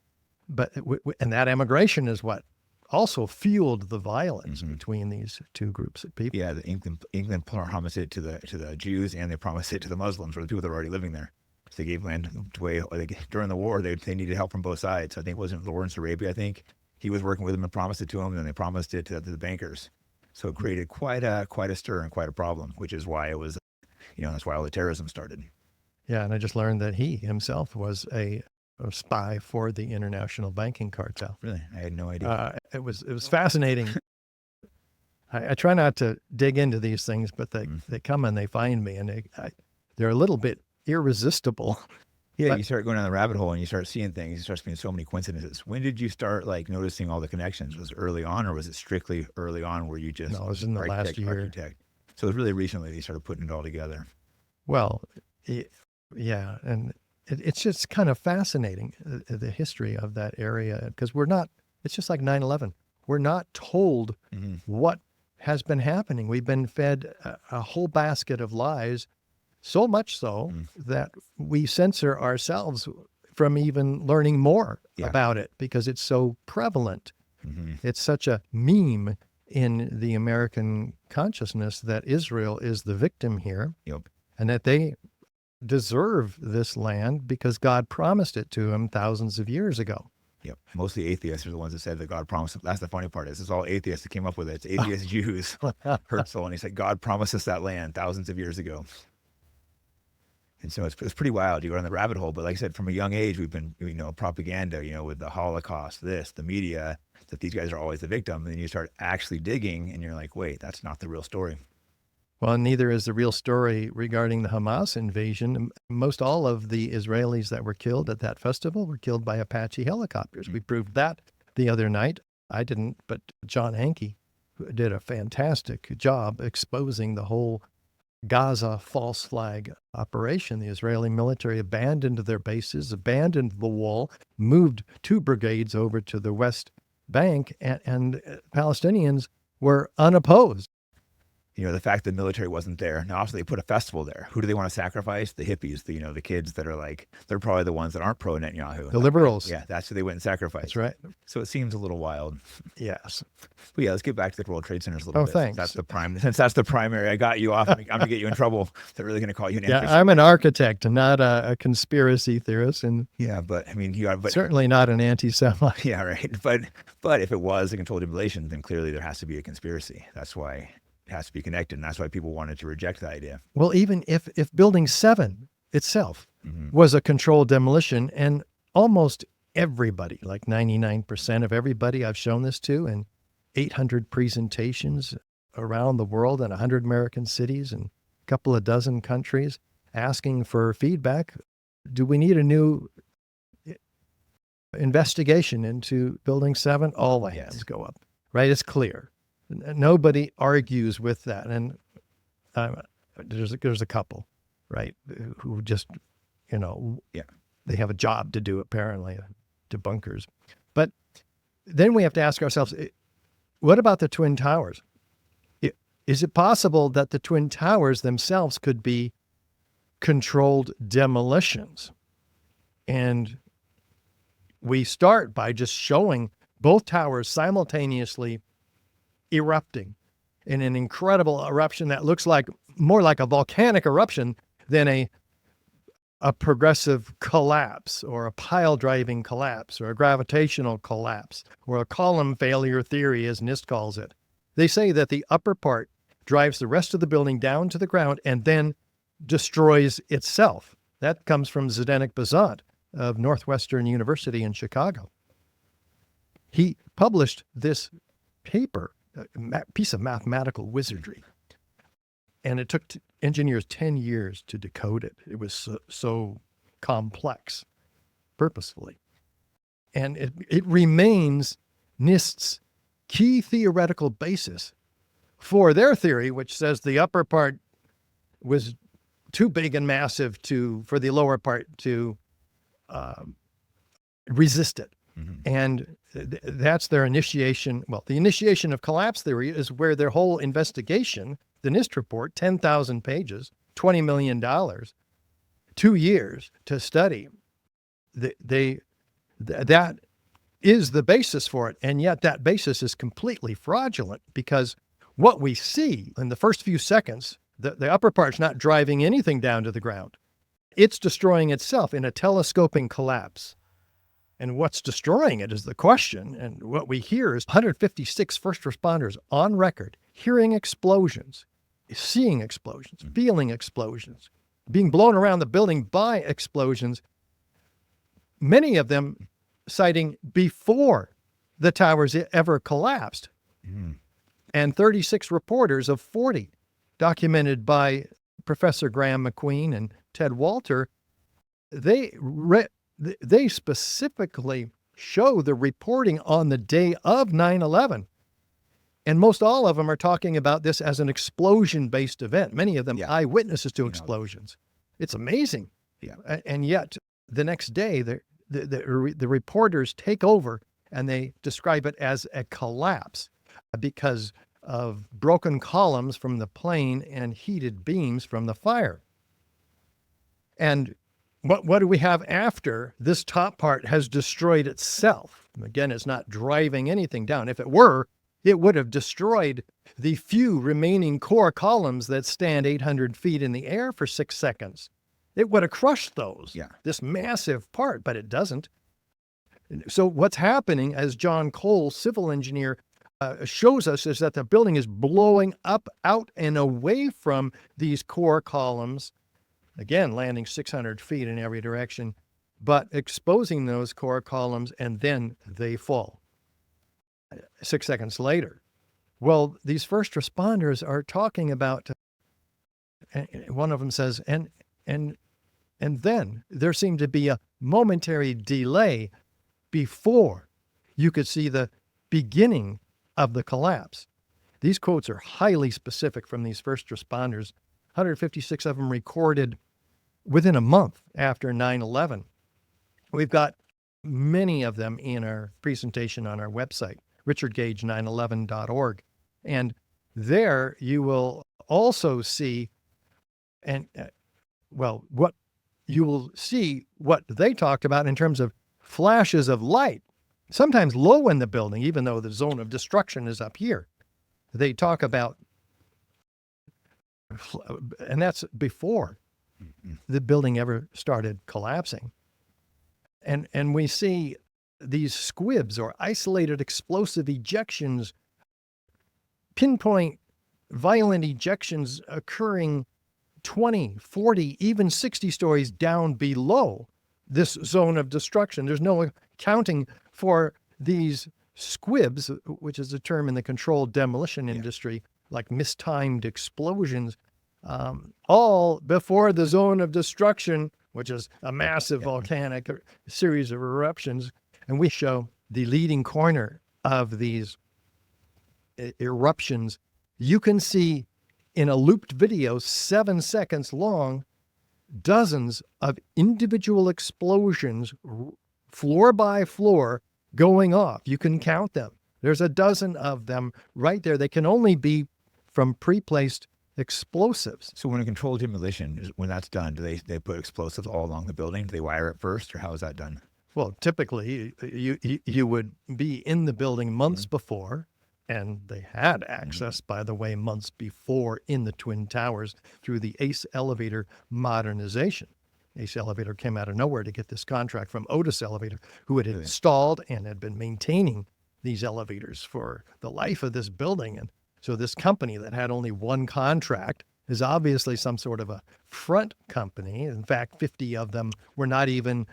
[SPEAKER 2] And that immigration is what also fueled the violence between these 2 groups of people.
[SPEAKER 1] Yeah, England promised it to the Jews, and they promised it to the Muslims, or the people that were already living there. So they gave land away. During the war, they needed help from both sides. So I think it wasn't Lawrence Arabia. I think he was working with them and promised it to them, and they promised it to the bankers. So it created quite a stir and quite a problem, which is why it was, that's why all the terrorism started.
[SPEAKER 2] Yeah, and I just learned that he himself was a spy for the international banking cartel.
[SPEAKER 1] Really? I had no idea.
[SPEAKER 2] It was fascinating. I try not to dig into these things, but they come and they find me, and they're a little bit irresistible.
[SPEAKER 1] Yeah, you start going down the rabbit hole and you start seeing things. You start seeing so many coincidences. When did you start noticing all the connections? Was it early on, or was it strictly early on where you just...
[SPEAKER 2] No, it was in the last year.
[SPEAKER 1] So it was really recently that you started putting it all together.
[SPEAKER 2] Well, yeah, and it's just kind of fascinating, the history of that area, because it's just like 9/11. We're not told what has been happening. We've been fed a whole basket of lies, so much so that we censor ourselves from even learning more about it because it's so prevalent. It's such a meme in the American consciousness that Israel is the victim here, and that they deserve this land because God promised it to them thousands of years ago.
[SPEAKER 1] Yep. Mostly atheists are the ones that said that God promised. That's the funny part is it's all atheists that came up with it. It's atheist Jews. Herzl, and he said God promised us that land thousands of years ago. And so it's pretty wild. You go down the rabbit hole. But like I said, from a young age, we've been, propaganda, with the Holocaust, the media, that these guys are always the victim. And then you start actually digging and you're like, wait, that's not the real story.
[SPEAKER 2] Well, neither is the real story regarding the Hamas invasion. Most all of the Israelis that were killed at that festival were killed by Apache helicopters. We proved that the other night. I didn't, but John Hankey did a fantastic job exposing the whole Gaza false flag operation. The Israeli military abandoned their bases, abandoned the wall, moved 2 brigades over to the West Bank, and Palestinians were unopposed.
[SPEAKER 1] The fact that the military wasn't there. Now, also, they put a festival there. Who do they want to sacrifice? The hippies, the kids that are like, they're probably the ones that aren't pro-Netanyahu.
[SPEAKER 2] The liberals.
[SPEAKER 1] Yeah, that's who they went and sacrificed.
[SPEAKER 2] That's right.
[SPEAKER 1] So it seems a little wild.
[SPEAKER 2] Yes.
[SPEAKER 1] But yeah, let's get back to the World Trade Centers a little bit.
[SPEAKER 2] Thanks.
[SPEAKER 1] Since that's the primary, I got you off. I'm going to get you in trouble. They're really going to call you an anti-Semite.
[SPEAKER 2] I'm an architect, not a conspiracy theorist, and
[SPEAKER 1] yeah, but I mean,
[SPEAKER 2] certainly not an anti-Semite.
[SPEAKER 1] Yeah, right. But if it was a controlled demolition, then clearly there has to be a conspiracy. That's why it has to be connected, and that's why people wanted to reject the idea.
[SPEAKER 2] Well, even if Building 7 itself was a controlled demolition, and almost everybody, like 99% of everybody I've shown this to in 800 presentations around the world in 100 American cities and a couple of dozen countries, asking for feedback. Do we need a new investigation into Building 7? All the hands go up, right? It's clear. Nobody argues with that. And there's a couple, right, who just, they have a job to do, apparently, debunkers. But then we have to ask ourselves, what about the Twin Towers? Is it possible that the Twin Towers themselves could be controlled demolitions? And we start by just showing both towers simultaneously erupting in an incredible eruption that looks like more like a volcanic eruption than a progressive collapse or a pile driving collapse or a gravitational collapse or a column failure theory, as NIST calls it. They say that the upper part drives the rest of the building down to the ground and then destroys itself. That comes from Zdenek Bazant of Northwestern University in Chicago. He published this paper, a piece of mathematical wizardry, and it took engineers 10 years to decode it. It was so complex, purposefully. And it remains NIST's key theoretical basis for their theory, which says the upper part was too big and massive for the lower part to resist it. And that's their initiation. Well, the initiation of collapse theory is where their whole investigation, the NIST report, 10,000 pages, $20 million, 2 years to study. That is the basis for it. And yet that basis is completely fraudulent, because what we see in the first few seconds, the upper part's not driving anything down to the ground. It's destroying itself in a telescoping collapse. And what's destroying it is the question. And what we hear is 156 first responders on record, hearing explosions, seeing explosions, feeling explosions, being blown around the building by explosions, many of them citing before the towers ever collapsed. And 36 reporters of 40 documented by Professor Graham McQueen and Ted Walter. They specifically show the reporting on the day of 9/11. And most all of them are talking about this as an explosion-based event, many of them eyewitnesses to explosions. It's amazing. Yeah. And yet the next day, the reporters take over and they describe it as a collapse because of broken columns from the plane and heated beams from the fire. And what do we have after this top part has destroyed itself? Again, it's not driving anything down. If it were, it would have destroyed the few remaining core columns that stand 800 feet in the air for 6 seconds. It would have crushed those, this massive part, but it doesn't. So what's happening, as John Cole, civil engineer, shows us, is that the building is blowing up, out, and away from these core columns, again, landing 600 feet in every direction, but exposing those core columns, and then they fall 6 seconds later. Well, these first responders are talking about, one of them says, and then there seemed to be a momentary delay before you could see the beginning of the collapse. These quotes are highly specific from these first responders, 156 of them recorded within a month after 9/11. We've got many of them in our presentation on our website, richardgage911.org. And there you will also see, what they talked about in terms of flashes of light, sometimes low in the building, even though the zone of destruction is up here. They talk about, and that's before the building ever started collapsing. And we see these squibs or isolated explosive ejections, pinpoint violent ejections occurring 20, 40, even 60 stories down below this zone of destruction. There's no accounting for these squibs, which is a term in the controlled demolition industry, like mistimed explosions, all before the zone of destruction, which is a massive volcanic series of eruptions. And we show the leading corner of these eruptions. You can see in a looped video, 7 seconds long, dozens of individual explosions, floor by floor, going off. You can count them. There's a dozen of them right there. They can only be from pre-placed explosives.
[SPEAKER 1] So when a controlled demolition, when that's done, do they put explosives all along the building? Do they wire it first, or how is that done?
[SPEAKER 2] Well, typically you would be in the building months before, and they had access, by the way, months before in the Twin Towers through the ACE elevator modernization. ACE Elevator came out of nowhere to get this contract from Otis Elevator, who had installed and had been maintaining these elevators for the life of this building. And so this company that had only one contract is obviously some sort of a front company. In fact, 50 of them were not even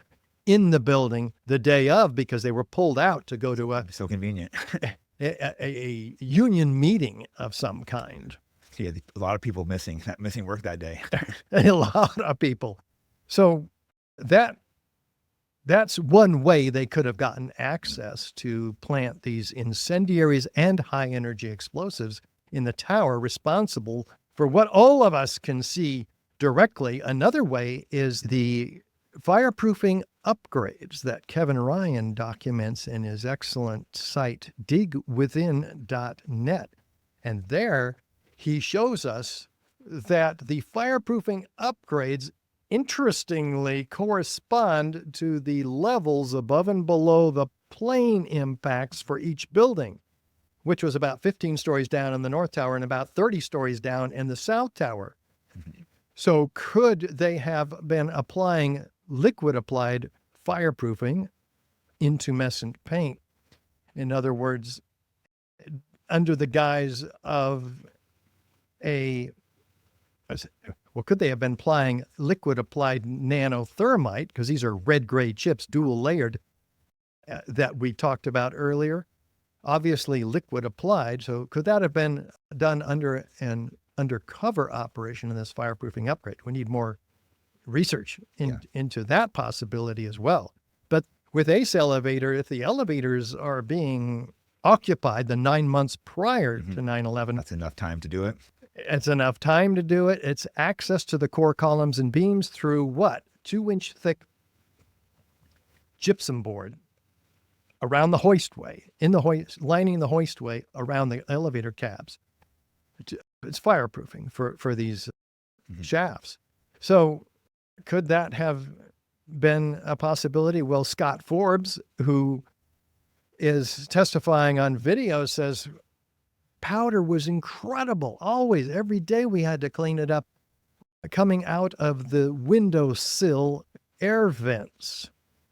[SPEAKER 2] in the building the day of because they were pulled out to go to
[SPEAKER 1] So convenient.
[SPEAKER 2] a union meeting of some kind.
[SPEAKER 1] Yeah, a lot of people missing work that day.
[SPEAKER 2] A lot of people. So that's one way they could have gotten access to plant these incendiaries and high energy explosives in the tower responsible for what all of us can see directly. Another way is the fireproofing upgrades that Kevin Ryan documents in his excellent site, digwithin.net. And there he shows us that the fireproofing upgrades interestingly correspond to the levels above and below the plane impacts for each building, which was about 15 stories down in the North Tower and about 30 stories down in the South Tower. So could they have been applying liquid applied fireproofing intumescent paint? In other words, under the guise of could they have been applying liquid applied nanothermite, because these are red gray chips, dual layered, that we talked about earlier? Obviously liquid applied. So could that have been done under an undercover operation in this fireproofing upgrade? We need more research into that possibility as well. But with ACE Elevator, if the elevators are being occupied the 9 months prior to 9/11,
[SPEAKER 1] that's enough time to do it.
[SPEAKER 2] It's enough time to do it. It's access to the core columns and beams through what? 2-inch thick gypsum board around the hoistway, lining the hoistway around the elevator cabs. It's fireproofing for these shafts. So could that have been a possibility? Well, Scott Forbes, who is testifying on video, says powder was incredible. Always, every day we had to clean it up, coming out of the windowsill air vents,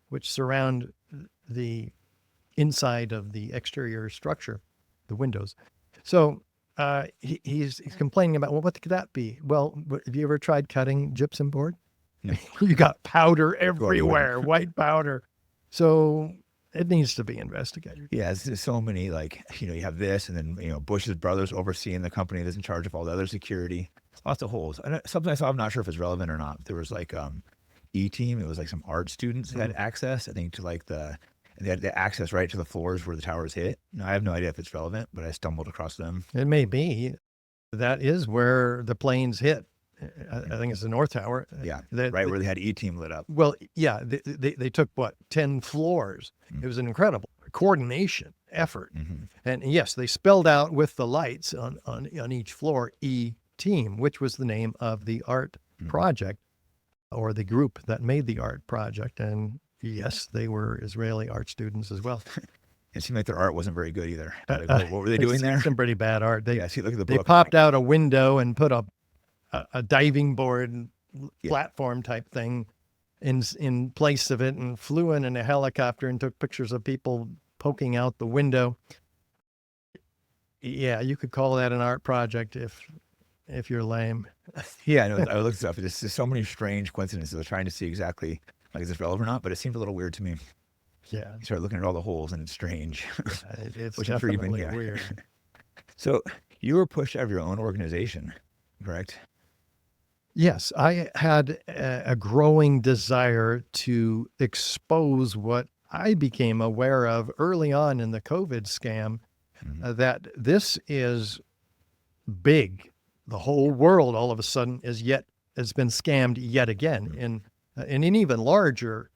[SPEAKER 2] which surround the inside of the exterior structure, the windows. So he's complaining about, well, what could that be? Well, have you ever tried cutting gypsum board?
[SPEAKER 1] No.
[SPEAKER 2] You got powder everywhere, white powder. So it needs to be investigated.
[SPEAKER 1] Yeah, there's so many, like, you have this, and then, Bush's brothers overseeing the company that's in charge of all the other security. Lots of holes. Something I saw, I'm not sure if it's relevant or not. There was like E-Team. It was like some art students that had access, I think, to like they had the access right to the floors where the towers hit. Now, I have no idea if it's relevant, but I stumbled across them.
[SPEAKER 2] It may be. That is where the planes hit. I think it's the North Tower.
[SPEAKER 1] Yeah, right where they had E-Team lit up.
[SPEAKER 2] Well, yeah, they took, 10 floors. It was an incredible coordination effort. And yes, they spelled out with the lights on each floor, E-Team, which was the name of the art project, or the group that made the art project. And yes, they were Israeli art students as well.
[SPEAKER 1] It seemed like their art wasn't very good either. Like, what were they doing there?
[SPEAKER 2] Some pretty bad art.
[SPEAKER 1] See, look at the book.
[SPEAKER 2] They popped out a window and put a diving board platform type thing in place of it, and flew in a helicopter and took pictures of people poking out the window. Yeah, you could call that an art project if you're lame.
[SPEAKER 1] Yeah, I looked it up. There's just so many strange coincidences. I was trying to see exactly, like, is this relevant or not? But it seemed a little weird to me.
[SPEAKER 2] Yeah.
[SPEAKER 1] You start looking at all the holes, and it's strange.
[SPEAKER 2] It's
[SPEAKER 1] Which
[SPEAKER 2] definitely weird.
[SPEAKER 1] So you were pushed out of your own organization, correct?
[SPEAKER 2] Yes, I had a growing desire to expose what I became aware of early on in the COVID scam, that this is big. The whole world all of a sudden has been scammed yet again in an even larger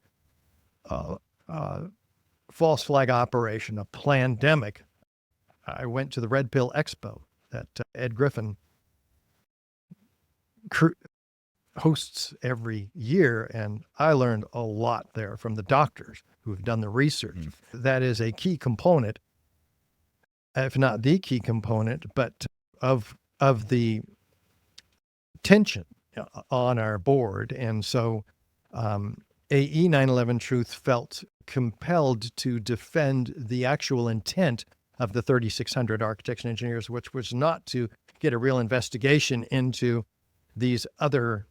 [SPEAKER 2] false flag operation, a plandemic. I went to the Red Pill Expo that Ed Griffin hosts every year, and I learned a lot there from the doctors who have done the research. That is a key component, if not the key component, but of the tension on our board. And so AE 9/11 Truth felt compelled to defend the actual intent of the 3,600 architects and engineers, which was not to get a real investigation into these other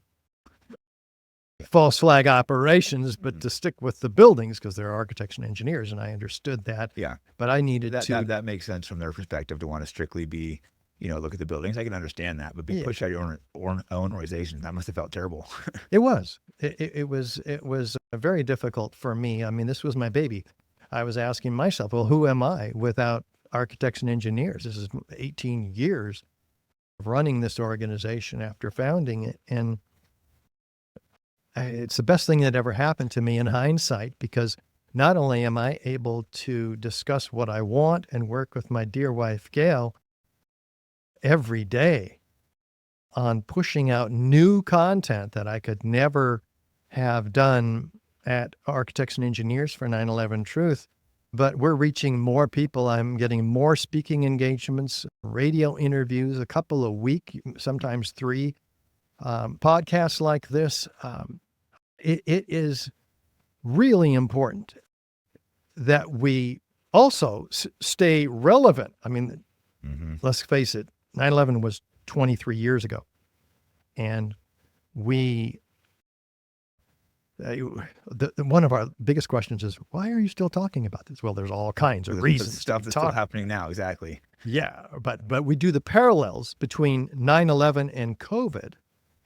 [SPEAKER 2] false flag operations, but to stick with the buildings, because they're architects and engineers, and I understood that.
[SPEAKER 1] Yeah.
[SPEAKER 2] But I needed
[SPEAKER 1] that makes sense from their perspective, to want to strictly be, look at the buildings. I can understand that, but being pushed out of your own organization, that must have felt terrible.
[SPEAKER 2] It was. It was very difficult for me. I mean, this was my baby. I was asking myself, well, who am I without architects and engineers? This is 18 years of running this organization after founding it. And it's the best thing that ever happened to me in hindsight, because not only am I able to discuss what I want and work with my dear wife, Gail, every day on pushing out new content that I could never have done at Architects and Engineers for 9/11 Truth, but we're reaching more people. I'm getting more speaking engagements, radio interviews, a couple a week, sometimes 3, podcasts like this. It is really important that we also stay relevant. I mean, let's face it, 9/11 was 23 years ago. And one of our biggest questions is, why are you still talking about this? Well, there's all kinds of reasons.
[SPEAKER 1] Stuff that's still happening now, exactly.
[SPEAKER 2] Yeah, but we do the parallels between 9/11 and COVID,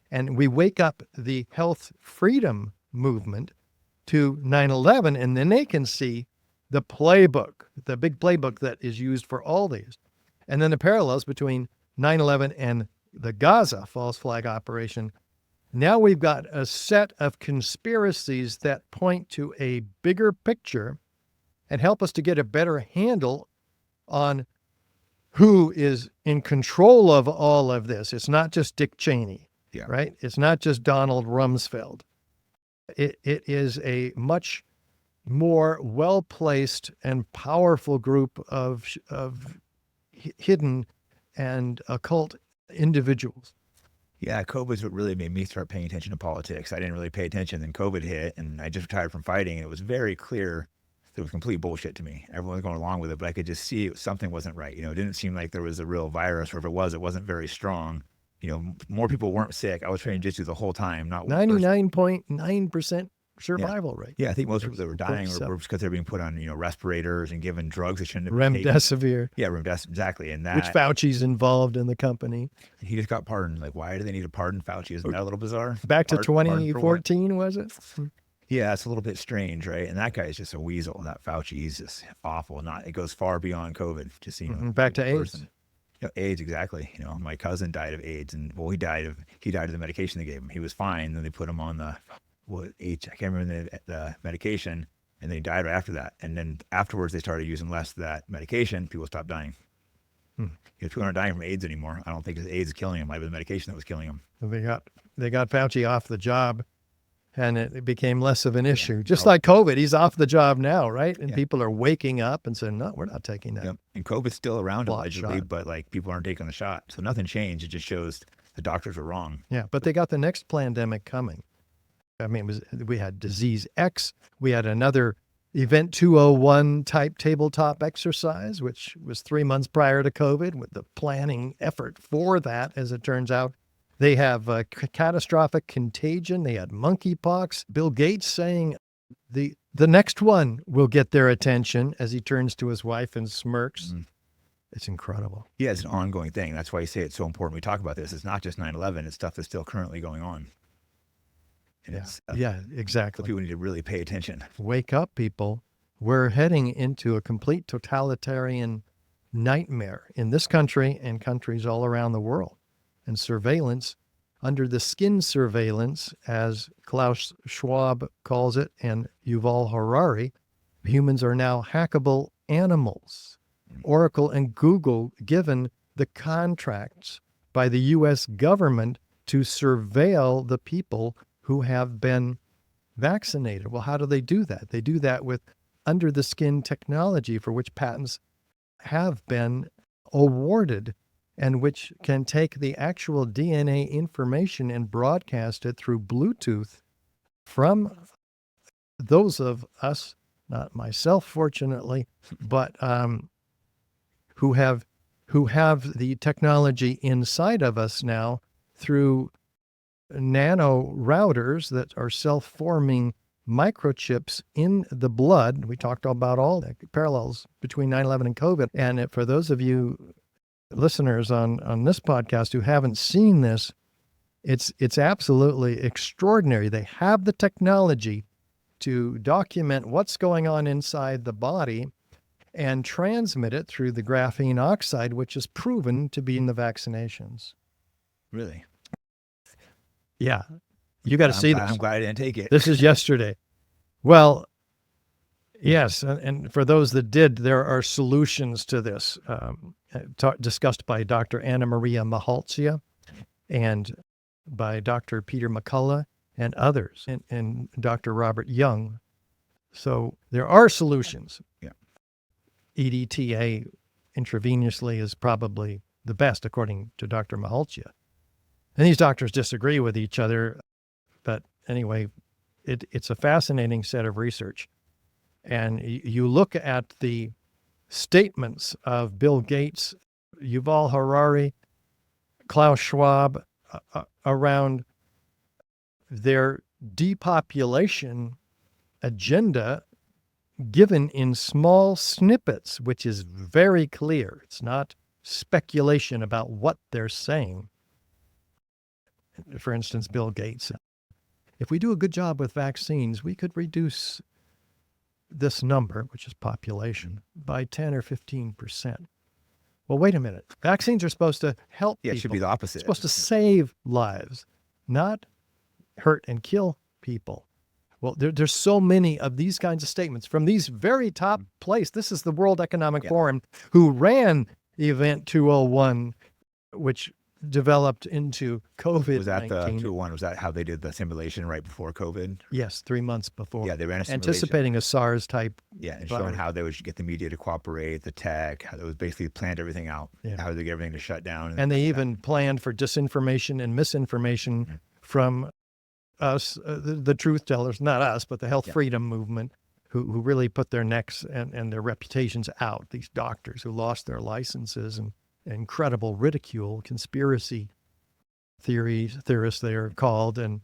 [SPEAKER 2] and we wake up the health freedom movement to 9/11, and then they can see the playbook, the big playbook that is used for all these. And then the parallels between 9/11 and the Gaza false flag operation. Now we've got a set of conspiracies that point to a bigger picture and help us to get a better handle on who is in control of all of this. It's not just Dick Cheney, right? It's not just Donald Rumsfeld. It is a much more well-placed and powerful group of hidden and occult individuals.
[SPEAKER 1] Yeah, COVID's what really made me start paying attention to politics. I didn't really pay attention. Then COVID hit, and I just retired from fighting. And it was very clear it was complete bullshit to me. Everyone was going along with it, but I could just see something wasn't right. It didn't seem like there was a real virus, or if it wasn't very strong. More people weren't sick. I was training jiu-jitsu the whole time. Not
[SPEAKER 2] 99.9% survival rate.
[SPEAKER 1] Yeah, I think most people that were dying were because they were being put on, respirators and given drugs they shouldn't have taken.
[SPEAKER 2] Remdesivir.
[SPEAKER 1] Yeah, remdesivir, exactly. And that,
[SPEAKER 2] which Fauci's involved in the company.
[SPEAKER 1] He just got pardoned. Like, why do they need to pardon Fauci? Isn't that a little bizarre?
[SPEAKER 2] Back to 2014, was it?
[SPEAKER 1] Yeah, it's a little bit strange, right? And that guy is just a weasel. That Fauci, he's just awful. It goes far beyond COVID. Just
[SPEAKER 2] back to AIDS.
[SPEAKER 1] AIDS, exactly. My cousin died of AIDS, and he died of the medication they gave him. He was fine. Then they put him on I can't remember the medication, and then he died right after that. And then afterwards, they started using less of that medication. People stopped dying. People aren't dying from AIDS anymore. I don't think AIDS is killing him. It might be the medication that was killing him.
[SPEAKER 2] They got Fauci off the job, and it became less of an issue. Just like COVID, he's off the job now, right? And people are waking up and saying, no, we're not taking that.
[SPEAKER 1] Yep. And COVID's still around allegedly, but people aren't taking the shot. So nothing changed. It just shows the doctors were wrong.
[SPEAKER 2] Yeah, but they got the next pandemic coming. I mean, we had Disease X. We had another Event 201 type tabletop exercise, which was 3 months prior to COVID, with the planning effort for that, as it turns out. They have a catastrophic contagion. They had monkeypox. Bill Gates saying the next one will get their attention, as he turns to his wife and smirks. It's incredible.
[SPEAKER 1] Yeah, it's an ongoing thing. That's why I say it's so important we talk about this. It's not just 9/11. It's stuff that's still currently going on. And
[SPEAKER 2] yeah, exactly.
[SPEAKER 1] So people need to really pay attention.
[SPEAKER 2] Wake up, people. We're heading into a complete totalitarian nightmare in this country and countries all around the world. And surveillance, under the skin surveillance, as Klaus Schwab calls it, and Yuval Harari, humans are now hackable animals. Oracle and Google given the contracts by the U.S. government to surveil the people who have been vaccinated. Well, how do they do that? They do that with under-the-skin technology, for which patents have been awarded, and which can take the actual DNA information and broadcast it through Bluetooth from those of us, not myself, fortunately, but who have the technology inside of us now through nano routers that are self-forming microchips in the blood. We talked about all the parallels between 9/11 and COVID. And for those of you listeners on this podcast who haven't seen this, it's absolutely extraordinary. They have the technology to document what's going on inside the body and transmit it through the graphene oxide, which is proven to be in the vaccinations.
[SPEAKER 1] Really?
[SPEAKER 2] Yeah. You got to see this.
[SPEAKER 1] I'm glad I didn't take it.
[SPEAKER 2] This is yesterday. Well, yes. And for those that did, there are solutions to this discussed by Dr. Anna Maria Mahaltsia and by Dr. Peter McCullough and others, and Dr. Robert Young. So there are solutions.
[SPEAKER 1] Yeah.
[SPEAKER 2] EDTA intravenously is probably the best, according to Dr. Mahaltsia. And these doctors disagree with each other. But anyway, it's a fascinating set of research. And you look at the statements of Bill Gates, Yuval Harari, Klaus Schwab around their depopulation agenda given in small snippets, which is very clear. It's not speculation about what they're saying. For instance, Bill Gates, if we do a good job with vaccines, we could reduce this number, which is population, by 10 or 15%. Well, wait a minute. Vaccines are supposed to help people.
[SPEAKER 1] It should be the opposite.
[SPEAKER 2] It's supposed to save lives, not hurt and kill people. Well, there's so many of these kinds of statements from these very top place. This is the World Economic Forum, who ran Event 201, which developed into COVID-19.
[SPEAKER 1] Was that the 201? Was that how they did the simulation right before COVID?
[SPEAKER 2] Yes, 3 months before.
[SPEAKER 1] Yeah, they ran a simulation.
[SPEAKER 2] Anticipating a SARS type.
[SPEAKER 1] Yeah, and showing how they would get the media to cooperate, the tech, how they was basically planned everything out, how they get everything to shut down.
[SPEAKER 2] And they even planned for disinformation and misinformation from us, the truth tellers, not us, but the health freedom movement, who really put their necks and their reputations out, these doctors who lost their licenses, and incredible ridicule, conspiracy theorists they are called and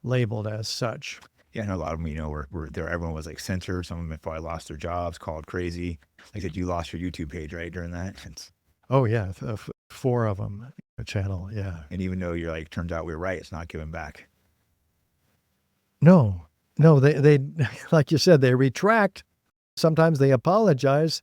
[SPEAKER 2] labeled as such.
[SPEAKER 1] Yeah, I know a lot of them, were there. Everyone was like censored. Some of them probably lost their jobs, called crazy. Like that, you lost your YouTube page, right, during that?
[SPEAKER 2] Oh, yeah, 4 of them, a channel, yeah.
[SPEAKER 1] And even though you're like, turns out we were right, it's not giving back.
[SPEAKER 2] No, they like you said, they retract. Sometimes they apologize,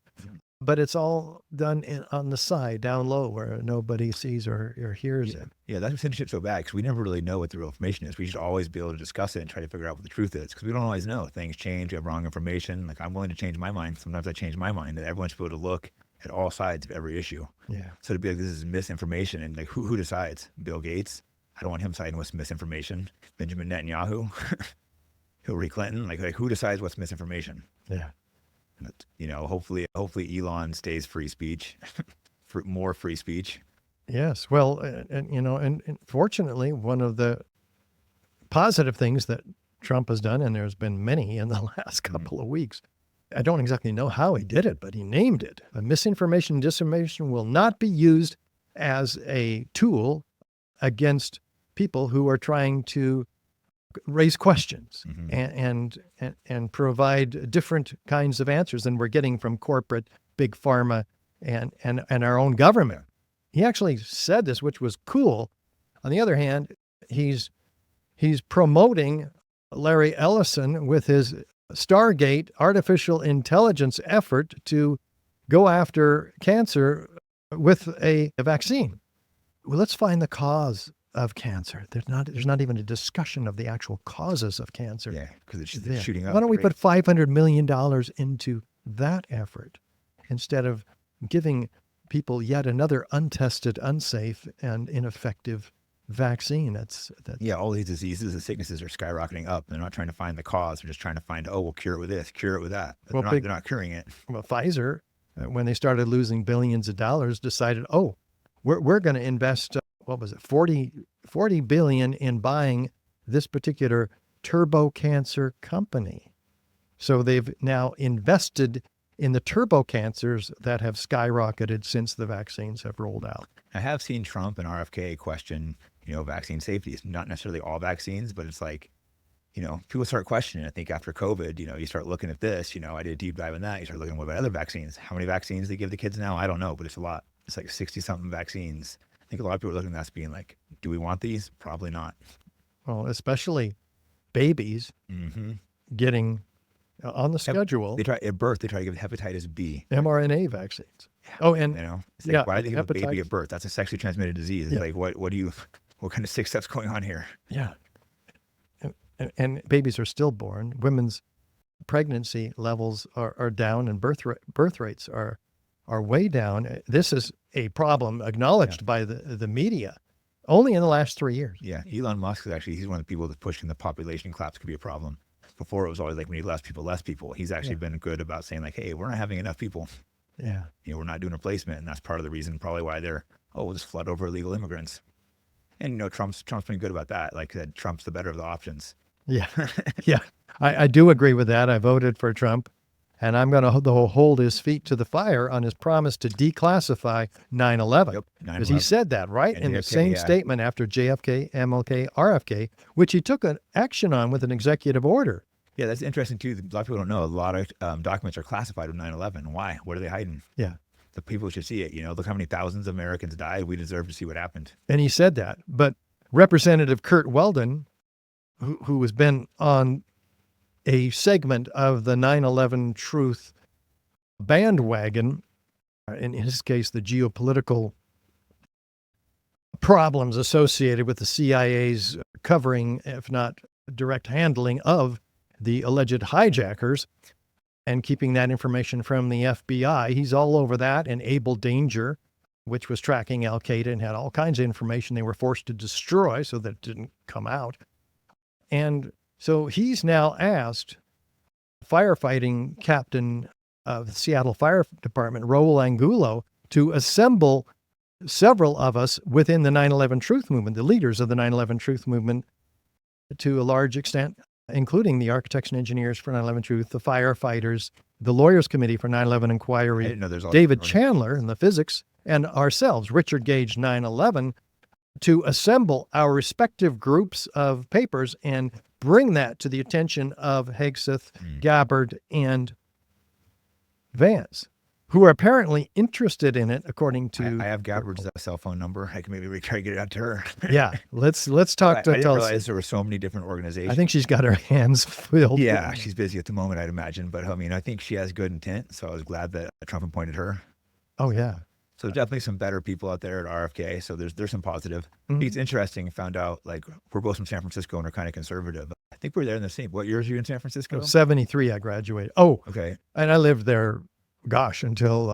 [SPEAKER 2] but it's all done on the side, down low, where nobody sees or hears it.
[SPEAKER 1] Yeah, that's what censorship's so bad, because we never really know what the real information is. We should always be able to discuss it and try to figure out what the truth is, because we don't always know. Things change, we have wrong information. Like, I'm willing to change my mind. Sometimes I change my mind, and everyone should be able to look at all sides of every issue.
[SPEAKER 2] Yeah.
[SPEAKER 1] So to be like, this is misinformation, and like, who decides? Bill Gates? I don't want him siding with misinformation. Benjamin Netanyahu? Hillary Clinton? Like who decides what's misinformation?
[SPEAKER 2] Yeah.
[SPEAKER 1] But, hopefully Elon stays free speech, more free speech.
[SPEAKER 2] Yes. Well, and fortunately, one of the positive things that Trump has done, and there's been many in the last couple of weeks, I don't exactly know how he did it, but he named it. Misinformation and disinformation will not be used as a tool against people who are trying to raise questions and provide different kinds of answers than we're getting from corporate big pharma and our own government. He actually said this, which was cool. On the other hand, he's promoting Larry Ellison with his Stargate artificial intelligence effort to go after cancer with a vaccine. Well, let's find the cause of cancer. There's not even a discussion of the actual causes of cancer.
[SPEAKER 1] Yeah, because it's shooting up.
[SPEAKER 2] Why don't we put $500 million into that effort instead of giving people yet another untested, unsafe, and ineffective vaccine?
[SPEAKER 1] Yeah, all these diseases and sicknesses are skyrocketing up. They're not trying to find the cause. They're just trying to find, we'll cure it with this, cure it with that. But they're not curing it.
[SPEAKER 2] Well, Pfizer, when they started losing billions of dollars, decided, we're going to invest, $40 billion in buying this particular turbo cancer company. So they've now invested in the turbo cancers that have skyrocketed since the vaccines have rolled out.
[SPEAKER 1] I have seen Trump and RFK question, vaccine safety. It's not necessarily all vaccines, but it's like, people start questioning. I think after COVID, you start looking at this, I did a deep dive in that. You start looking at what about other vaccines. How many vaccines they give the kids now? I don't know, but it's a lot. It's like 60 something vaccines. I think a lot of people are looking at this being like, do we want these? Probably not.
[SPEAKER 2] Well, especially babies getting on the schedule.
[SPEAKER 1] At birth, they try to give hepatitis B.
[SPEAKER 2] mRNA vaccines. Oh, and
[SPEAKER 1] it's like, why do they give a baby at birth? That's a sexually transmitted disease. It's like, what kind of sick stuff's going on here?
[SPEAKER 2] Yeah. And babies are stillborn. Women's pregnancy levels are down, and birth rates are way down. This is a problem acknowledged by the media only in the last 3 years.
[SPEAKER 1] Yeah. Elon Musk he's one of the people that's pushing the population collapse could be a problem. Before it was always like, we need less people. He's actually been good about saying like, hey, we're not having enough people.
[SPEAKER 2] Yeah.
[SPEAKER 1] We're not doing replacement. And that's part of the reason probably why they're, we'll just flood over illegal immigrants. And, Trump's been good about that. Like that Trump's the better of the options.
[SPEAKER 2] Yeah. Yeah. I do agree with that. I voted for Trump, and I'm going to hold his feet to the fire on his promise to declassify 9/11.
[SPEAKER 1] Yep.
[SPEAKER 2] Because he said that, right?
[SPEAKER 1] And
[SPEAKER 2] in the same statement after JFK, MLK, RFK, which he took an action on with an executive order.
[SPEAKER 1] Yeah, that's interesting too. A lot of people don't know. A lot of documents are classified with 9/11. Why? What are they hiding?
[SPEAKER 2] Yeah.
[SPEAKER 1] The people should see it. Look how many thousands of Americans died. We deserve to see what happened.
[SPEAKER 2] And he said that. But Representative Kurt Weldon, who has been on a segment of the 9/11 truth bandwagon, in his case, the geopolitical problems associated with the CIA's covering, if not direct handling of the alleged hijackers and keeping that information from the FBI. He's all over that. And Able Danger, which was tracking Al-Qaeda and had all kinds of information they were forced to destroy so that it didn't come out. And so he's now asked firefighting captain of the Seattle Fire Department, Raul Angulo, to assemble several of us within the 9/11 Truth Movement, the leaders of the 9/11 Truth Movement, to a large extent, including the Architects and Engineers for 9/11 Truth, the firefighters, the Lawyers Committee for 9/11
[SPEAKER 1] I
[SPEAKER 2] Inquiry,
[SPEAKER 1] didn't know there's all
[SPEAKER 2] David Chandler in the physics, and ourselves, Richard Gage 9/11, to assemble our respective groups of papers and bring that to the attention of Hegseth, Gabbard, and Vance, who are apparently interested in it, according to...
[SPEAKER 1] I have Gabbard's cell phone number. I can maybe try to get it out to her.
[SPEAKER 2] Yeah, let's talk
[SPEAKER 1] I
[SPEAKER 2] to
[SPEAKER 1] didn't
[SPEAKER 2] Tulsi.
[SPEAKER 1] realize there were so many different organizations.
[SPEAKER 2] I think she's got her hands filled.
[SPEAKER 1] Yeah, she's busy at the moment, I'd imagine. But I mean, I think she has good intent. So I was glad that Trump appointed her.
[SPEAKER 2] Oh, yeah.
[SPEAKER 1] So definitely some better people out there at RFK. So there's some positive.
[SPEAKER 2] Mhm.
[SPEAKER 1] It's interesting. Found out like we're both from San Francisco and are kind of conservative. I think we're there in the same. What years are you in San Francisco?
[SPEAKER 2] 73, I graduated. Oh,
[SPEAKER 1] Okay.
[SPEAKER 2] and I lived there, gosh, until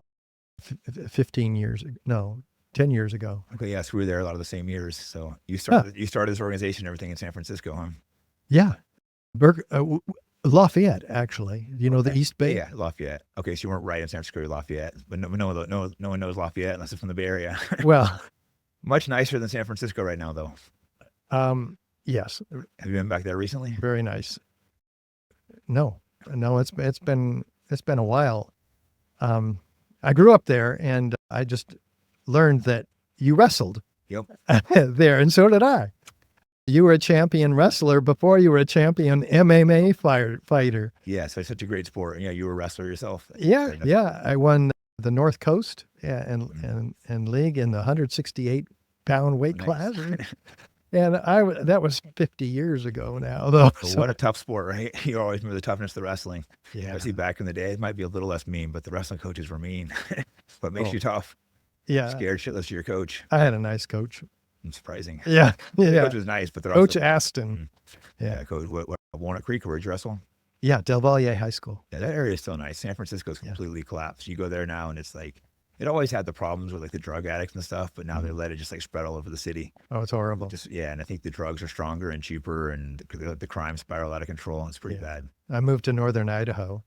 [SPEAKER 2] 15 years, no, 10 years ago.
[SPEAKER 1] Okay. Yes, we were there a lot of the same years. So you started this organization, and everything in San Francisco, huh?
[SPEAKER 2] Yeah. Lafayette, actually. You know, the East Bay?
[SPEAKER 1] Yeah, Lafayette. Okay, so you weren't right in San Francisco, you're Lafayette, but no one knows Lafayette unless it's from the Bay Area.
[SPEAKER 2] Well,
[SPEAKER 1] Much nicer than San Francisco right now, though.
[SPEAKER 2] yes,
[SPEAKER 1] Have you been back there recently?
[SPEAKER 2] very nice. No, it's been a while. I grew up there, and I just learned that you wrestled
[SPEAKER 1] Yep.
[SPEAKER 2] there, and so did I. You were a champion wrestler before you were a champion MMA fighter.
[SPEAKER 1] Yeah, so it's such a great sport. Yeah, you were a wrestler yourself.
[SPEAKER 2] Yeah, yeah. I won the North Coast and league in the 168-pound weight
[SPEAKER 1] Nice.
[SPEAKER 2] class. And that was 50 years ago now, though.
[SPEAKER 1] So what a tough sport, right? You always remember the toughness of the wrestling.
[SPEAKER 2] Yeah.
[SPEAKER 1] I see back in the day, it might be a little less mean, but the wrestling coaches were mean. What makes you tough?
[SPEAKER 2] Yeah.
[SPEAKER 1] Scared shitless of your coach.
[SPEAKER 2] I had a nice coach.
[SPEAKER 1] It's surprising.
[SPEAKER 2] Yeah.
[SPEAKER 1] The
[SPEAKER 2] Yeah.
[SPEAKER 1] coach was nice, but the
[SPEAKER 2] Coach
[SPEAKER 1] wrestler,
[SPEAKER 2] Aston.
[SPEAKER 1] yeah, coach. What Walnut Creek, or where'd you wrestle?
[SPEAKER 2] Yeah. Del Valle High School.
[SPEAKER 1] Yeah, that area is still nice. San Francisco's completely collapsed. You go there now, and it's like it always had the problems with like the drug addicts and stuff, but now they let it just like spread all over the city.
[SPEAKER 2] Oh, it's horrible.
[SPEAKER 1] Just and I think the drugs are stronger and cheaper, and the crime spiral out of control. And it's pretty bad.
[SPEAKER 2] I moved to northern Idaho,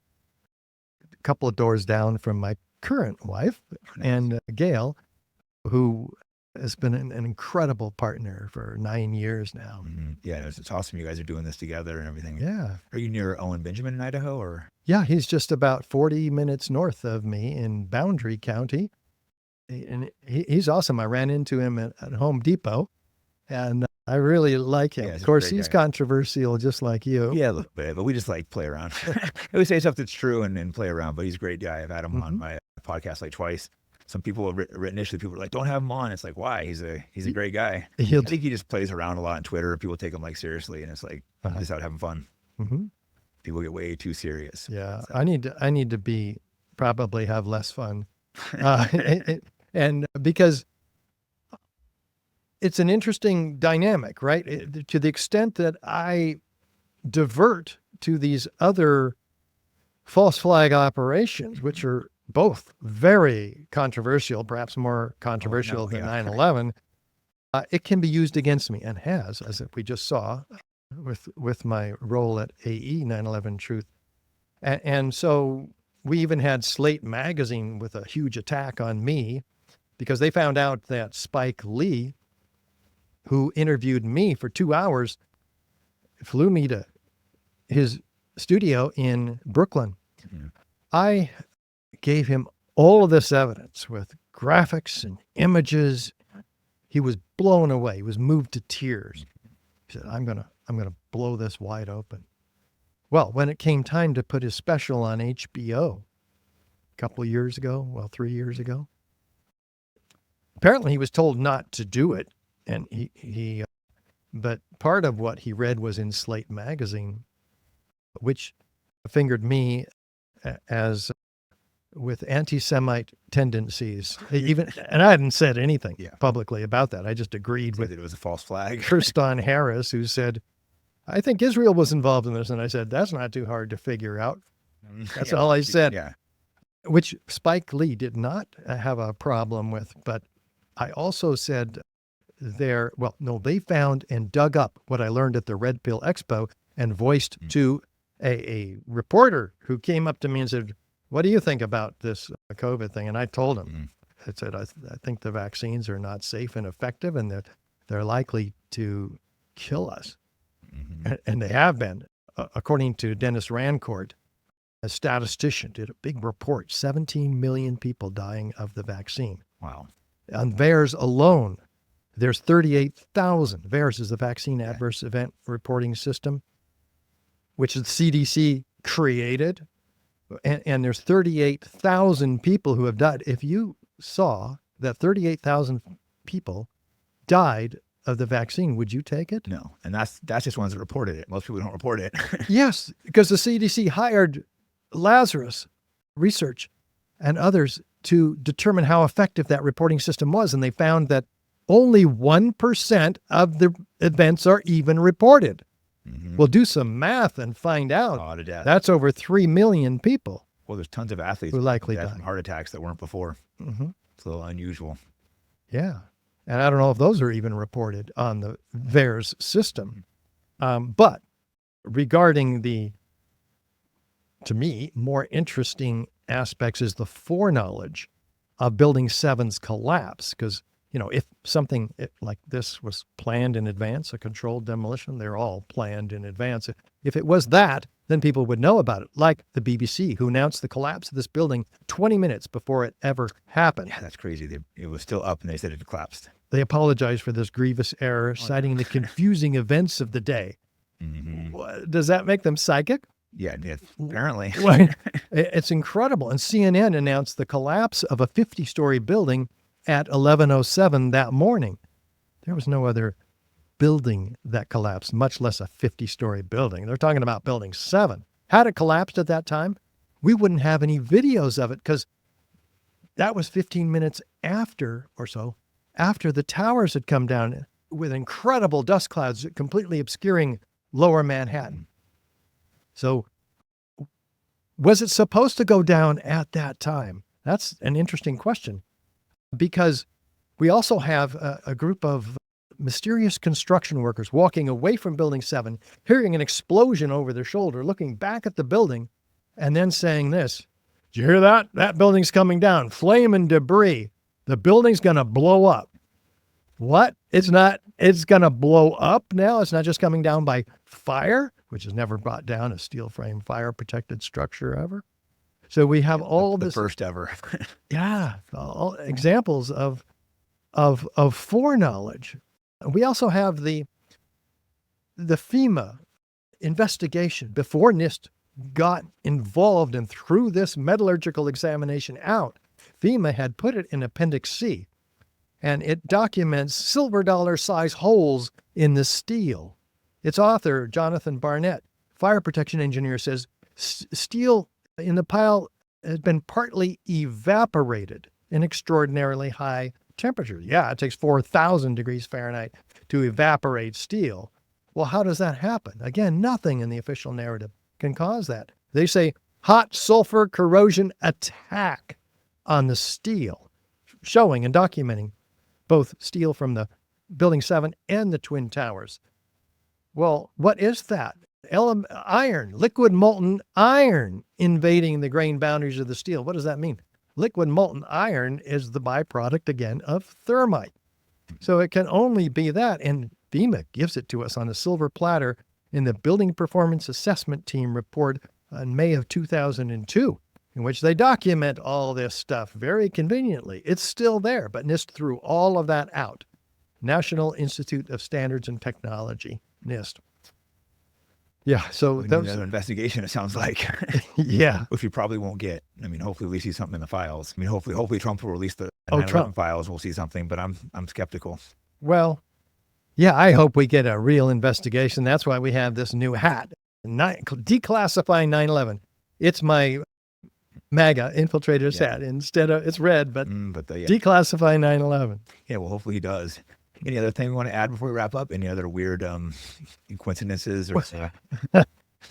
[SPEAKER 2] a couple of doors down from my current wife, and Gail, who has been an incredible partner for 9 years now.
[SPEAKER 1] Mm-hmm. Yeah, it's awesome. You guys are doing this together and everything.
[SPEAKER 2] Yeah.
[SPEAKER 1] Are you near Owen Benjamin in Idaho, or?
[SPEAKER 2] Yeah, he's just about 40 minutes north of me in Boundary County. And he's awesome. I ran into him at Home Depot, and I really like him.
[SPEAKER 1] Yeah, he's
[SPEAKER 2] of
[SPEAKER 1] a
[SPEAKER 2] course,
[SPEAKER 1] great
[SPEAKER 2] he's
[SPEAKER 1] guy.
[SPEAKER 2] controversial just like you.
[SPEAKER 1] Yeah, a little bit, but we just like play around. We say stuff that's true and play around, but he's a great guy. I've had him on my podcast like twice. Some people have initially people were like, don't have him on. It's like, why? He's a great guy. I think he just plays around a lot on Twitter. People take him like seriously, and it's like he's just out having fun.
[SPEAKER 2] Mm-hmm.
[SPEAKER 1] People get way too serious.
[SPEAKER 2] Yeah, so. I need to probably have less fun, and because it's an interesting dynamic, right? To the extent that I divert to these other false flag operations, which are both very controversial, perhaps more controversial than 9/11, it can be used against me, and has, as we just saw with my role at AE 9/11 Truth. And so we even had Slate magazine with a huge attack on me because they found out that Spike Lee, who interviewed me for 2 hours, flew me to his studio in Brooklyn. Mm-hmm. I gave him all of this evidence with graphics and images. He was blown away. He was moved to tears. He said, I'm gonna blow this wide open. Well, when it came time to put his special on HBO a couple of years ago, 3 years ago, apparently he was told not to do it. And but part of what he read was in Slate magazine, which fingered me as with anti-Semite tendencies. And I hadn't said anything publicly about that. I just agreed with
[SPEAKER 1] it was a false flag.
[SPEAKER 2] Kirsten Harris, who said, I think Israel was involved in this. And I said, that's not too hard to figure out. That's all I said.
[SPEAKER 1] Yeah.
[SPEAKER 2] Which Spike Lee did not have a problem with. But I also said they found and dug up what I learned at the Red Pill Expo and voiced to a reporter who came up to me and said, what do you think about this COVID thing? And I told him, I said, I think the vaccines are not safe and effective, and that they're likely to kill us. Mm-hmm. And they have been according to Dennis Rancourt, a statistician, did a big report, 17 million people dying of the vaccine.
[SPEAKER 1] Wow.
[SPEAKER 2] On VAERS alone, there's 38,000. VAERS is the Vaccine Adverse Event Reporting System, which the CDC created. And there's 38,000 people who have died. If you saw that 38,000 people died of the vaccine, would you take it?
[SPEAKER 1] No. And that's just ones that reported it. Most people don't report it.
[SPEAKER 2] Yes, because the CDC hired Lazarus Research and others to determine how effective that reporting system was. And they found that only 1% of the events are even reported.
[SPEAKER 1] Mm-hmm.
[SPEAKER 2] We'll do some math and find out.
[SPEAKER 1] A lot of death.
[SPEAKER 2] That's over 3 million people.
[SPEAKER 1] Well, there's tons of athletes
[SPEAKER 2] who likely
[SPEAKER 1] death
[SPEAKER 2] died
[SPEAKER 1] from heart attacks that weren't before.
[SPEAKER 2] Mm-hmm.
[SPEAKER 1] It's a little unusual.
[SPEAKER 2] Yeah. And I don't know if those are even reported on the VAERS system. But regarding the, to me, more interesting aspects is the foreknowledge of Building 7's collapse. Because, you know, if something like this was planned in advance, a controlled demolition, they're all planned in advance. If it was that, then people would know about it, like the BBC, who announced the collapse of this building 20 minutes before it ever happened.
[SPEAKER 1] Yeah, that's crazy. It was still up and they said it collapsed.
[SPEAKER 2] They apologized for this grievous error, citing the confusing events of the day.
[SPEAKER 1] Mm-hmm.
[SPEAKER 2] Does that make them psychic?
[SPEAKER 1] Yeah, apparently.
[SPEAKER 2] Well, it's incredible. And CNN announced the collapse of a 50-story building at 11:07 that morning. There was no other building that collapsed, much less a 50-story building. They're talking about Building 7. Had it collapsed at that time, we wouldn't have any videos of it because that was 15 minutes after or so, after the towers had come down with incredible dust clouds completely obscuring lower Manhattan. So was it supposed to go down at that time? That's an interesting question, because we also have a group of mysterious construction workers walking away from Building 7, hearing an explosion over their shoulder, looking back at the building, and then saying this: "Did you hear that? That building's coming down, flame and debris. The building's going to blow up." What? It's not, it's going to blow up now? It's not just coming down by fire, which has never brought down a steel frame fire protected structure ever. So we have all
[SPEAKER 1] the
[SPEAKER 2] this.
[SPEAKER 1] First ever.
[SPEAKER 2] Yeah. All examples of foreknowledge. We also have the FEMA investigation before NIST got involved and threw this metallurgical examination out. FEMA had put it in Appendix C, and it documents silver dollar size holes in the steel. Its author, Jonathan Barnett, fire protection engineer, says steel in the pile has been partly evaporated in extraordinarily high temperatures. Yeah, it takes 4,000 degrees Fahrenheit to evaporate steel. Well, how does that happen? Again, nothing in the official narrative can cause that. They say hot sulfur corrosion attack on the steel, showing and documenting both steel from the Building 7 and the Twin Towers. Well, what is that? Iron, liquid molten iron invading the grain boundaries of the steel. What does that mean? Liquid molten iron is the byproduct, again, of thermite. So it can only be that. And FEMA gives it to us on a silver platter in the Building Performance Assessment Team report in May of 2002, in which they document all this stuff very conveniently. It's still there, but NIST threw all of that out. National Institute of Standards and Technology, NIST. Yeah, so
[SPEAKER 1] that was an investigation, it sounds like.
[SPEAKER 2] Yeah.
[SPEAKER 1] Which we probably won't get. I mean, hopefully we see something in the files. I mean, hopefully Trump will release the 9/11 files. We'll see something, but I'm skeptical.
[SPEAKER 2] Well, yeah, I hope we get a real investigation. That's why we have this new hat, declassifying 9/11. It's my MAGA infiltrators hat. Instead of, it's red, but declassify 9/11.
[SPEAKER 1] Yeah, well, hopefully he does. Any other thing we want to add before we wrap up? Any other weird coincidences? Or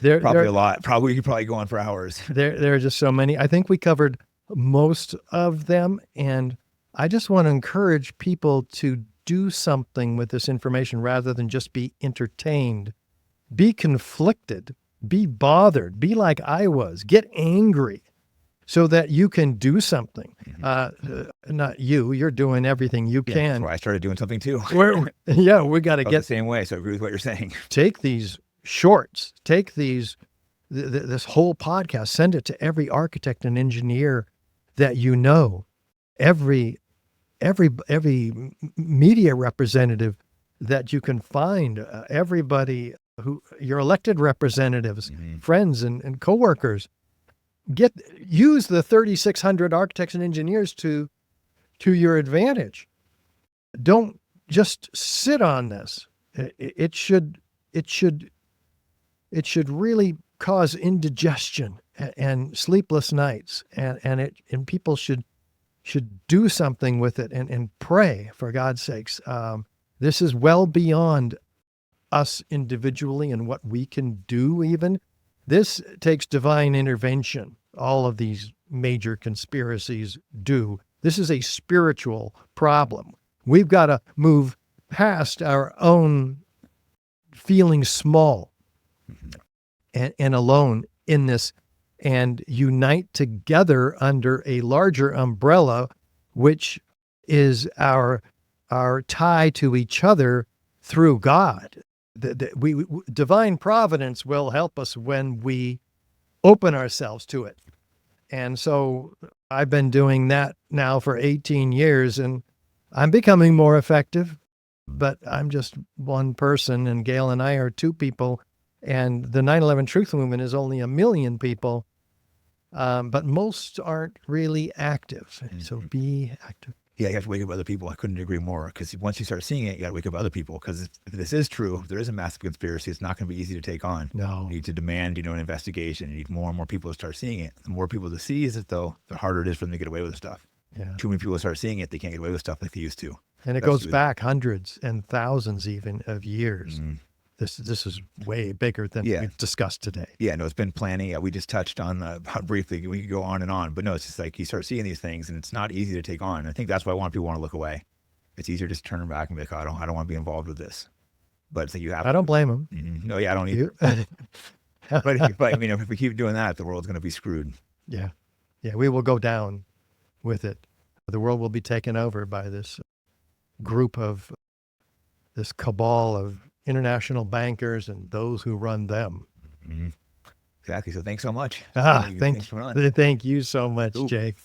[SPEAKER 1] probably a lot. Probably you could probably go on for hours.
[SPEAKER 2] There are just so many. I think we covered most of them, and I just want to encourage people to do something with this information rather than just be entertained. Be conflicted. Be bothered. Be like I was. Get angry so that you can do something. Not you. You're doing everything you can.
[SPEAKER 1] That's why I started doing something too.
[SPEAKER 2] We got to get
[SPEAKER 1] the same way. So I agree with what you're saying.
[SPEAKER 2] Take these shorts, take these, this whole podcast, send it to every architect and engineer that you know, every media representative that you can find, everybody who your elected representatives, friends and coworkers. Use the 3,600 architects and engineers to your advantage. Don't just sit on this. It should really cause indigestion and sleepless nights, and people should do something with it and pray, for God's sakes. This is well beyond us individually and what we can do even. This takes divine intervention. All of these major conspiracies do. This is a spiritual problem. We've got to move past our own feeling small and alone in this and unite together under a larger umbrella, which is our tie to each other through God. Divine providence will help us when we open ourselves to it. And so I've been doing that now for 18 years, and I'm becoming more effective, but I'm just one person, and Gail and I are two people, and the 9/11 Truth Movement is only 1 million people, but most aren't really active. So be active.
[SPEAKER 1] Yeah, you have to wake up other people. I couldn't agree more, because once you start seeing it, you got to wake up other people, because if this is true, if there is a massive conspiracy, it's not going to be easy to take on.
[SPEAKER 2] No.
[SPEAKER 1] You need to demand, an investigation. You need more and more people to start seeing it. The more people to see it, though, the harder it is for them to get away with stuff.
[SPEAKER 2] Yeah.
[SPEAKER 1] Too many people start seeing it, they can't get away with stuff like they used to.
[SPEAKER 2] And it goes back hundreds and thousands even of years. This is way bigger than we've discussed today.
[SPEAKER 1] Yeah, no, it's been plenty. We just touched on briefly. We could go on and on, but no, it's just like you start seeing these things, and it's not easy to take on. I think that's why a lot of people want to look away. It's easier just to turn back and be like, oh, I don't want to be involved with this. But it's like you have.
[SPEAKER 2] I don't blame them.
[SPEAKER 1] No, yeah, I don't either. but I mean, if we keep doing that, the world's going to be screwed.
[SPEAKER 2] Yeah, we will go down with it. The world will be taken over by this group of this cabal of international bankers and those who run them.
[SPEAKER 1] Exactly. So thanks so much.
[SPEAKER 2] Thank you so much, Jake.